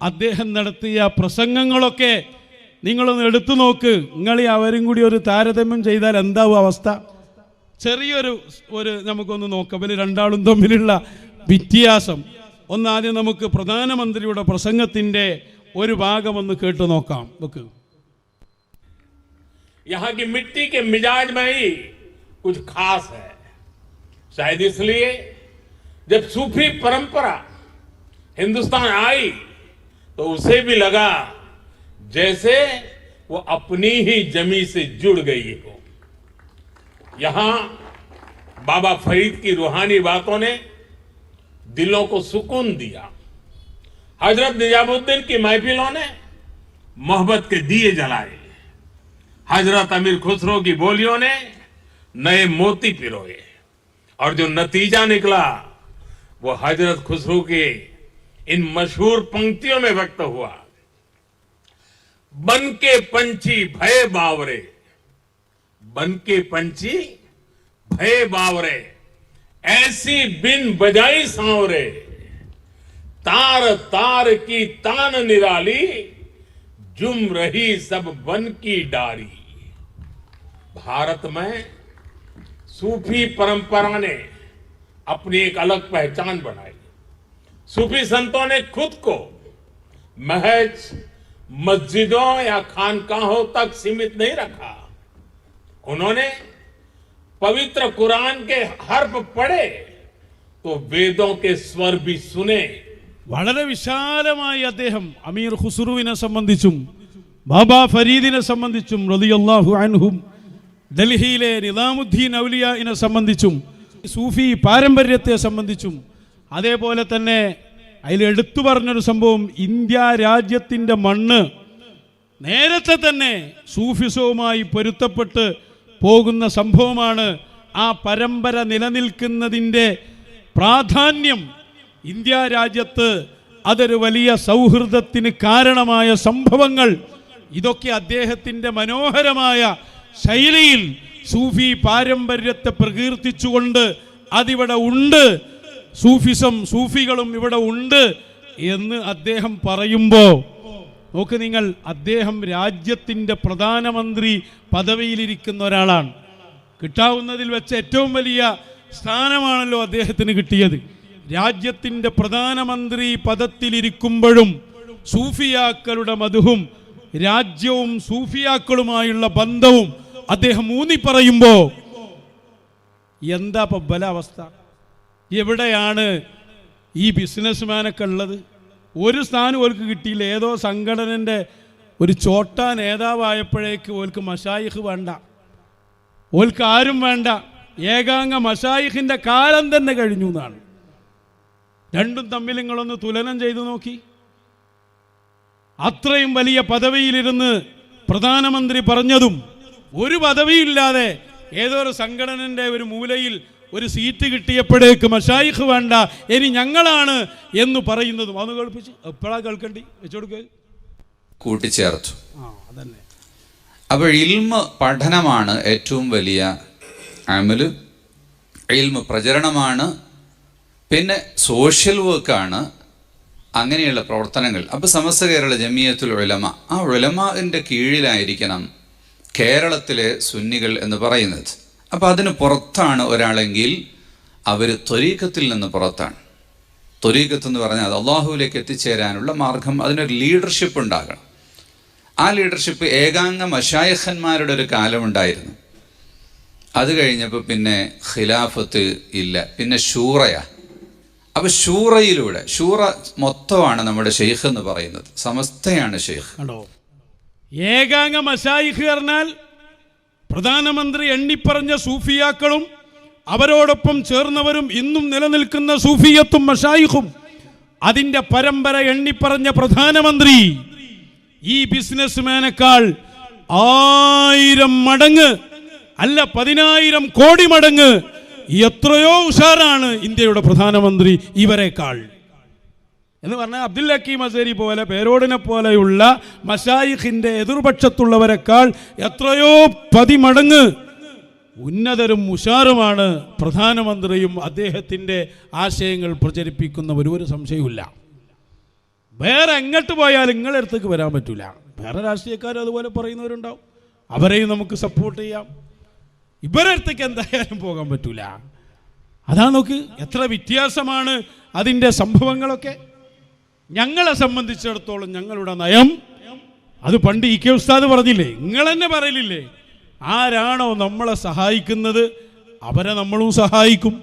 Speaker 1: അദ്ദേഹം നടത്തിയ പ്രസംഗങ്ങളൊക്കെ നിങ്ങളൊന്ന് എടുത്തു നോക്ക്. നിങ്ങളീ അവരും കൂടി ഒരു താരതമ്യം ചെയ്താൽ എന്താവും അവസ്ഥ? ചെറിയൊരു നമുക്കൊന്ന് നോക്കാം ഇവർ രണ്ടാളും തമ്മിലുള്ള വ്യത്യാസം. ഒന്നാദ്യം നമുക്ക് പ്രധാനമന്ത്രിയുടെ പ്രസംഗത്തിൻ്റെ ഒരു ഭാഗം ഒന്ന് കേട്ടു നോക്കാം. നോക്ക്.
Speaker 6: यहाँ की मिट्टी के मिजाज में ही कुछ खास है, शायद इसलिए जब सूफी परंपरा हिंदुस्तान आई तो उसे भी लगा जैसे वो अपनी ही जमी से जुड़ गई हो। यहां बाबा फरीद की रूहानी बातों ने दिलों को सुकून दिया। हजरत निजामुद्दीन की महफिलों ने मोहब्बत के दिए जलाए। हजरत अमीर खुसरो की बोलियों ने नए मोती पिरोए और जो नतीजा निकला वो हजरत खुसरो के इन मशहूर पंक्तियों में व्यक्त हुआ। बन के पंछी भय बावरे, बन के पंछी भय बावरे, ऐसी बिन बजाई सांवरे, तार तार की तान निराली, जुम रही सब बन की डारी। भारत में सूफी परंपरा ने अपनी एक अलग पहचान बनाई। सूफी संतों ने खुद को महज मस्जिदों या खानकाहों तक सीमित नहीं रखा। उन्होंने पवित्र कुरान के हर्फ पढ़े तो वेदों के स्वर भी सुने।
Speaker 1: വളരെ വിശാലമായി അദ്ദേഹം അമീർ ഖുസ്രുവിനെ സംബന്ധിച്ചും ബാബ ഫരീദിനെ സംബന്ധിച്ചും റളിയല്ലാഹു അൻഹും ഡൽഹിയിലെ നിസാമുദ്ദീൻ ഔലിയാഇനെ സംബന്ധിച്ചും സൂഫി പാരമ്പര്യത്തെ സംബന്ധിച്ചും അതേപോലെ തന്നെ അതിൽ എടുത്തു പറഞ്ഞൊരു സംഭവം, ഇന്ത്യ രാജ്യത്തിൻ്റെ മണ്ണ് നേരത്തെ തന്നെ സൂഫിസവുമായി പൊരുത്തപ്പെട്ട് പോകുന്ന സംഭവമാണ്. ആ പരമ്പര നിലനിൽക്കുന്നതിൻ്റെ പ്രാധാന്യം ഇന്ത്യ രാജ്യത്ത് അതൊരു വലിയ സൗഹൃദത്തിന് കാരണമായ സംഭവങ്ങൾ, ഇതൊക്കെ അദ്ദേഹത്തിൻ്റെ മനോഹരമായ ശൈലിയിൽ സൂഫി പാരമ്പര്യത്തെ പ്രകീർത്തിച്ചുകൊണ്ട് അതിവിടെ ഉണ്ട്, സൂഫിസം സൂഫികളും ഇവിടെ ഉണ്ട് എന്ന് അദ്ദേഹം പറയുമ്പോൾ നോക്ക് നിങ്ങൾ, അദ്ദേഹം രാജ്യത്തിൻ്റെ പ്രധാനമന്ത്രി പദവിയിലിരിക്കുന്ന ഒരാളാണ്. കിട്ടാവുന്നതിൽ വെച്ച് ഏറ്റവും വലിയ സ്ഥാനമാണല്ലോ അദ്ദേഹത്തിന് കിട്ടിയത്. രാജ്യത്തിൻ്റെ പ്രധാനമന്ത്രി പദത്തിലിരിക്കുമ്പോഴും സൂഫിയാക്കളുടെ മധുഹും രാജ്യവും സൂഫിയാക്കളുമായുള്ള ബന്ധവും അദ്ദേഹം ഊന്നി പറയുമ്പോൾ എന്താ ഇപ്പം ബലാവസ്ഥ? എവിടെയാണ് ഈ ബിസിനസ്മാനൊക്കെ ഉള്ളത്? ഒരു സ്ഥാനം ഓർക്ക് കിട്ടിയില്ല. ഏതോ സംഘടനൻ്റെ ഒരു ചോട്ടാ നേതാവായപ്പോഴേക്ക് ഓർക്ക് മശായിഖ് വേണ്ട, ഓർക്ക് ആരും വേണ്ട. ഏകാംഗ മശായിഖിൻ്റെ കാലം തന്നെ കഴിഞ്ഞു എന്നാണ്. രണ്ടും തമ്മിൽ നിങ്ങളൊന്ന് തുലനം ചെയ്തു നോക്കി. അത്രയും വലിയ പദവിയിലിരുന്ന് പ്രധാനമന്ത്രി പറഞ്ഞതും ഒരു പദവിയില്ലാതെ ഏതോ ഒരു സംഘടനൻ്റെ ഒരു മൂലയിൽ ഒരു സീറ്റ് കിട്ടിയപ്പോഴേക്ക് മശായിഖ് വേണ്ട, ഇനി ഞങ്ങളാണ് എന്ന് പറയുന്നതും അതൊന്ന് കേൾപ്പിച്ച് എപ്പോഴാണ് കേൾക്കണ്ടി വെച്ചുകൊടുക്കുക
Speaker 7: കൂട്ടിച്ചേർത്തു.
Speaker 1: അതന്നെ.
Speaker 7: അപ്പോൾ ഇൽമ പഠനമാണ് ഏറ്റവും വലിയ അമല്, ഇൽമ പ്രചരണമാണ്, പിന്നെ സോഷ്യൽ വർക്കാണ്, അങ്ങനെയുള്ള പ്രവർത്തനങ്ങൾ. അപ്പോൾ സമസ്ത കേരള ജമിയത്തുൽ ഉലമ, ആ ഉലമാൻ്റെ കീഴിലായിരിക്കണം കേരളത്തിലെ സുന്നികൾ എന്ന് പറയുന്നത്. അപ്പോൾ അതിന് പുറത്താണ് ഒരാളെങ്കിൽ അവർ ത്വരീഖത്തിൽ നിന്ന് പുറത്താണ്. ത്വരീഖത്ത് എന്ന് പറഞ്ഞാൽ അത് അള്ളാഹുവിലേക്ക് എത്തിച്ചേരാനുള്ള മാർഗം, അതിനൊരു ലീഡർഷിപ്പ് ഉണ്ടാകണം. ആ ലീഡർഷിപ്പ് ഏകാംഗ മശായിഖന്മാരുടെ ഒരു കാലമുണ്ടായിരുന്നു. അത് കഴിഞ്ഞപ്പോൾ പിന്നെ ഖിലാഫത്ത് ഇല്ല, പിന്നെ ഷൂറയാ. അപ്പോൾ ഷൂറയിലൂടെ, ഷൂറ മൊത്തമാണ് നമ്മുടെ ഷെയ്ഖ് എന്ന് പറയുന്നത്, സമസ്തയാണ് ഷെയ്ഖ്.
Speaker 1: ഏകാംഗ മശായിഖ് പറഞ്ഞാൽ പ്രധാനമന്ത്രി എണ്ണിപ്പറഞ്ഞ സൂഫിയാക്കളും അവരോടൊപ്പം ചേർന്നവരും ഇന്നും നിലനിൽക്കുന്ന സൂഫിയത്തും മശായിഖും, അതിൻ്റെ പരമ്പര എണ്ണിപ്പറഞ്ഞ പ്രധാനമന്ത്രി ഈ ബിസിനസ്മാനേക്കാൾ 1000 മടങ്ങ് അല്ല 10,000 കോടി മടങ്ങ് എത്രയോ ഉഷാറാണ് ഇന്ത്യയുടെ പ്രധാനമന്ത്രി ഇവരെക്കാൾ എന്ന് പറഞ്ഞാൽ അബ്ദുൽ ഹക്കീം അസരി പോലെ പേരോടിനെ പോലെയുള്ള മശായിഖിൻ്റെ എതിർപക്ഷത്തുള്ളവരെക്കാൾ എത്രയോ 10 മടങ്ങ് ഉന്നതരും ഉഷാറുമാണ് പ്രധാനമന്ത്രിയും അദ്ദേഹത്തിൻ്റെ ആശയങ്ങൾ പ്രചരിപ്പിക്കുന്നവർ, ഒരു സംശയവുമില്ല. വേറെ എങ്ങോട്ട് പോയാലും നിങ്ങളുടെ അടുത്തേക്ക് വരാൻ പറ്റില്ല. വേറെ രാഷ്ട്രീയക്കാരും അതുപോലെ പറയുന്നവരുണ്ടാവും, അവരെയും നമുക്ക് സപ്പോർട്ട് ചെയ്യാം. ഇവരുടെ അടുത്തേക്ക് എന്തായാലും പോകാൻ പറ്റില്ല. അതാ നോക്ക് എത്ര വ്യത്യാസമാണ് അതിൻ്റെ സംഭവങ്ങളൊക്കെ. ഞങ്ങളെ സംബന്ധിച്ചിടത്തോളം ഞങ്ങളുടെ നയം അത് പണ്ട് ഇ കെ ഉസ്താദ് പറഞ്ഞില്ലേ, നിങ്ങൾ തന്നെ പറയലില്ലേ, ആരാണോ നമ്മളെ സഹായിക്കുന്നത് അവരെ നമ്മളും സഹായിക്കും.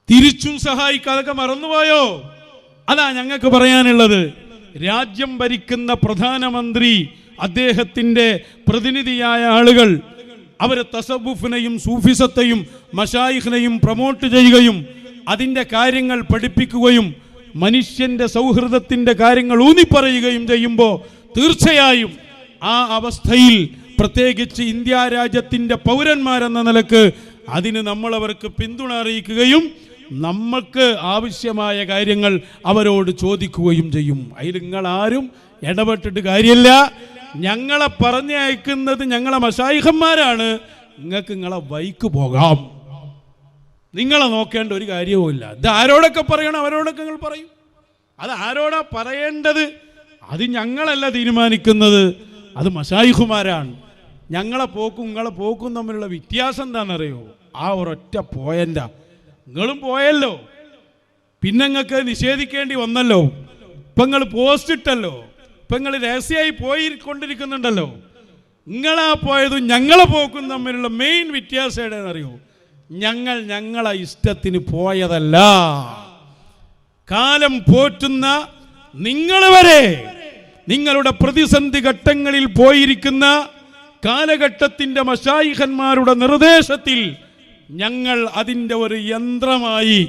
Speaker 1: തിരിച്ചും സഹായിക്കാതൊക്കെ മറന്നുപോയോ? അതാ ഞങ്ങൾക്ക് പറയാനുള്ളത്. രാജ്യം ഭരിക്കുന്ന പ്രധാനമന്ത്രി, അദ്ദേഹത്തിൻ്റെ പ്രതിനിധിയായ ആളുകൾ അവരെ തസവുഫിനെയും സൂഫിസത്തെയും മശായിഖിനെയും പ്രൊമോട്ട് ചെയ്യുകയും അതിൻ്റെ കാര്യങ്ങൾ പഠിപ്പിക്കുകയും മനുഷ്യൻ്റെ സൗഹൃദത്തിൻ്റെ കാര്യങ്ങൾ ഊന്നിപ്പറയുകയും ചെയ്യുമ്പോൾ തീർച്ചയായും ആ അവസ്ഥയിൽ പ്രത്യേകിച്ച് ഇന്ത്യ രാജ്യത്തിൻ്റെ പൗരന്മാരെന്ന നിലക്ക് അതിന് നമ്മളവർക്ക് പിന്തുണ അറിയിക്കുകയും നമ്മൾക്ക് ആവശ്യമായ കാര്യങ്ങൾ അവരോട് ചോദിക്കുകയും ചെയ്യും. അതിൽ നിങ്ങളാരും ഇടപെട്ടിട്ട് കാര്യമില്ല. ഞങ്ങളെ പറഞ്ഞയക്കുന്നത് ഞങ്ങളെ മശായിഖന്മാരാണ്. നിങ്ങൾക്ക് നിങ്ങളെ വൈക്ക് പോകാം, നിങ്ങളെ നോക്കേണ്ട ഒരു കാര്യവുമില്ല. ഇത് ആരോടൊക്കെ പറയണം അവരോടൊക്കെ നിങ്ങൾ പറയും. അത് ആരോടാ പറയേണ്ടത് അത് ഞങ്ങളല്ല തീരുമാനിക്കുന്നത്, അത് മശായിഖുമാരാണ്. ഞങ്ങളെ പോക്കും നിങ്ങളെ പോക്കും തമ്മിലുള്ള വ്യത്യാസം എന്താണെന്നറിയോ? ആ ഒരൊറ്റ പോയിന്റാ. നിങ്ങളും പോയല്ലോ, പിന്നെ നിങ്ങൾക്ക് നിഷേധിക്കേണ്ടി വന്നല്ലോ. ഇപ്പം നിങ്ങൾ പോസ്റ്റ് ഇട്ടല്ലോ, ഇപ്പം നിങ്ങൾ രഹസ്യമായി പോയിക്കൊണ്ടിരിക്കുന്നുണ്ടല്ലോ. നിങ്ങളാ പോയതും ഞങ്ങളെ പോക്കും തമ്മിലുള്ള മെയിൻ വ്യത്യാസം എവിടെയെന്നറിയോ? ഞങ്ങളെ ഇഷ്ടത്തിന് പോയതല്ല. കാലം പോറ്റുന്ന നിങ്ങൾ വരെ നിങ്ങളുടെ പ്രതിസന്ധി ഘട്ടങ്ങളിൽ പോയിരിക്കുന്ന കാലഘട്ടത്തിൻ്റെ മശായിഖന്മാരുടെ നിർദ്ദേശത്തിൽ ഞങ്ങൾ അതിൻ്റെ ഒരു യന്ത്രമായി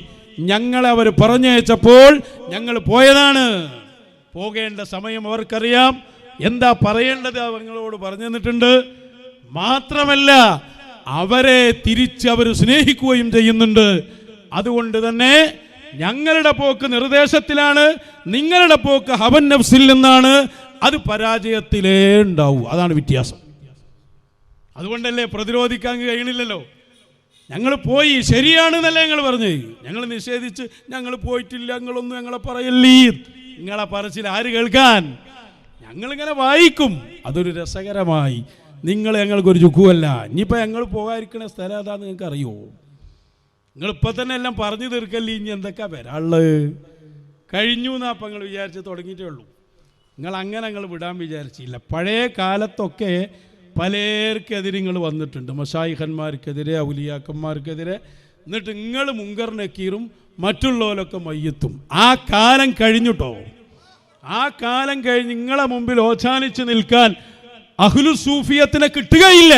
Speaker 1: ഞങ്ങളെ അവർ പറഞ്ഞയച്ചപ്പോൾ ഞങ്ങൾ പോയതാണ്. പോകേണ്ട സമയം അവർക്കറിയാം, എന്താ പറയേണ്ടത് അവങ്ങളോട് പറഞ്ഞു തന്നിട്ടുണ്ട്. മാത്രമല്ല അവരെ തിരിച്ച് അവർ സ്നേഹിക്കുകയും ചെയ്യുന്നുണ്ട്. അതുകൊണ്ട് തന്നെ ഞങ്ങളുടെ പോക്ക് നിർദ്ദേശത്തിലാണ്, നിങ്ങളുടെ പോക്ക് ഹവൻ നഫ്സിൽ നിന്നാണ്. അത് പരാജയത്തിലേ ഉണ്ടാവൂ. അതാണ് വ്യത്യാസം. അതുകൊണ്ടല്ലേ പ്രതിരോധിക്കാൻ കഴിയണില്ലല്ലോ. ഞങ്ങൾ പോയി ശരിയാണെന്നല്ലേ ഞങ്ങൾ പറഞ്ഞു. ഞങ്ങൾ നിഷേധിച്ച് ഞങ്ങൾ പോയിട്ടില്ല, ഞങ്ങളൊന്നും ഞങ്ങളെ പറയല്ലേ. നിങ്ങളെ പറച്ചിൽ ആര് കേൾക്കാൻ? ഞങ്ങളിങ്ങനെ വായിക്കും, അതൊരു രസകരമായി. നിങ്ങൾ ഞങ്ങൾക്കൊരു ചുക്കുമല്ല. ഇനിയിപ്പോൾ ഞങ്ങൾ പോകാതിരിക്കുന്ന സ്ഥലം അതാന്ന് നിങ്ങൾക്ക് അറിയുമോ? നിങ്ങളിപ്പോൾ തന്നെ എല്ലാം പറഞ്ഞു തീർക്കല്ലേ. ഇനി എന്തൊക്കെയാ വരാനുള്ളത്? കഴിഞ്ഞു എന്നാ അപ്പം നിങ്ങൾ വിചാരിച്ച് തുടങ്ങിയിട്ടേ ഉള്ളൂ. നിങ്ങൾ വിടാൻ വിചാരിച്ചില്ല. പഴയ കാലത്തൊക്കെ പലർക്കെതിരെ നിങ്ങൾ വന്നിട്ടുണ്ട്, മശായിഖന്മാർക്കെതിരെ, ഔലിയാക്കന്മാർക്കെതിരെ. എന്നിട്ട് നിങ്ങൾ മുങ്കർ നക്കീറും മറ്റുള്ളവരൊക്കെ മയ്യത്തും. ആ കാലം കഴിഞ്ഞിട്ടോ. ആ കാലം കഴിഞ്ഞ് നിങ്ങളെ മുമ്പിൽ ഓച്ചാനിച്ച് നിൽക്കാൻ അഹ്ലു സൂഫിയത്തിനെ കിട്ടുകയില്ല.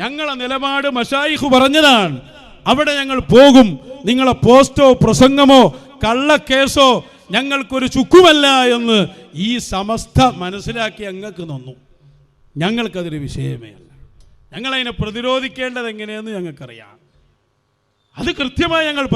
Speaker 1: ഞങ്ങളെ നിലപാട് മശായിഖ് പറഞ്ഞതാണ്. അവിടെ ഞങ്ങൾ പോകും. നിങ്ങളെ പോസ്റ്റോ പ്രസംഗമോ കള്ളക്കേസോ ഞങ്ങൾക്കൊരു ചുക്കുമല്ല എന്ന് ഈ സമസ്ത മനസ്സിലാക്കി ഞങ്ങൾക്ക് തന്നു. ഞങ്ങൾക്കതൊരു വിഷയമേ അല്ല. ഞങ്ങളതിനെ പ്രതിരോധിക്കേണ്ടത് എങ്ങനെയെന്ന് ഞങ്ങൾക്കറിയാം. അത് കൃത്യമായി ഞങ്ങൾ പറയും.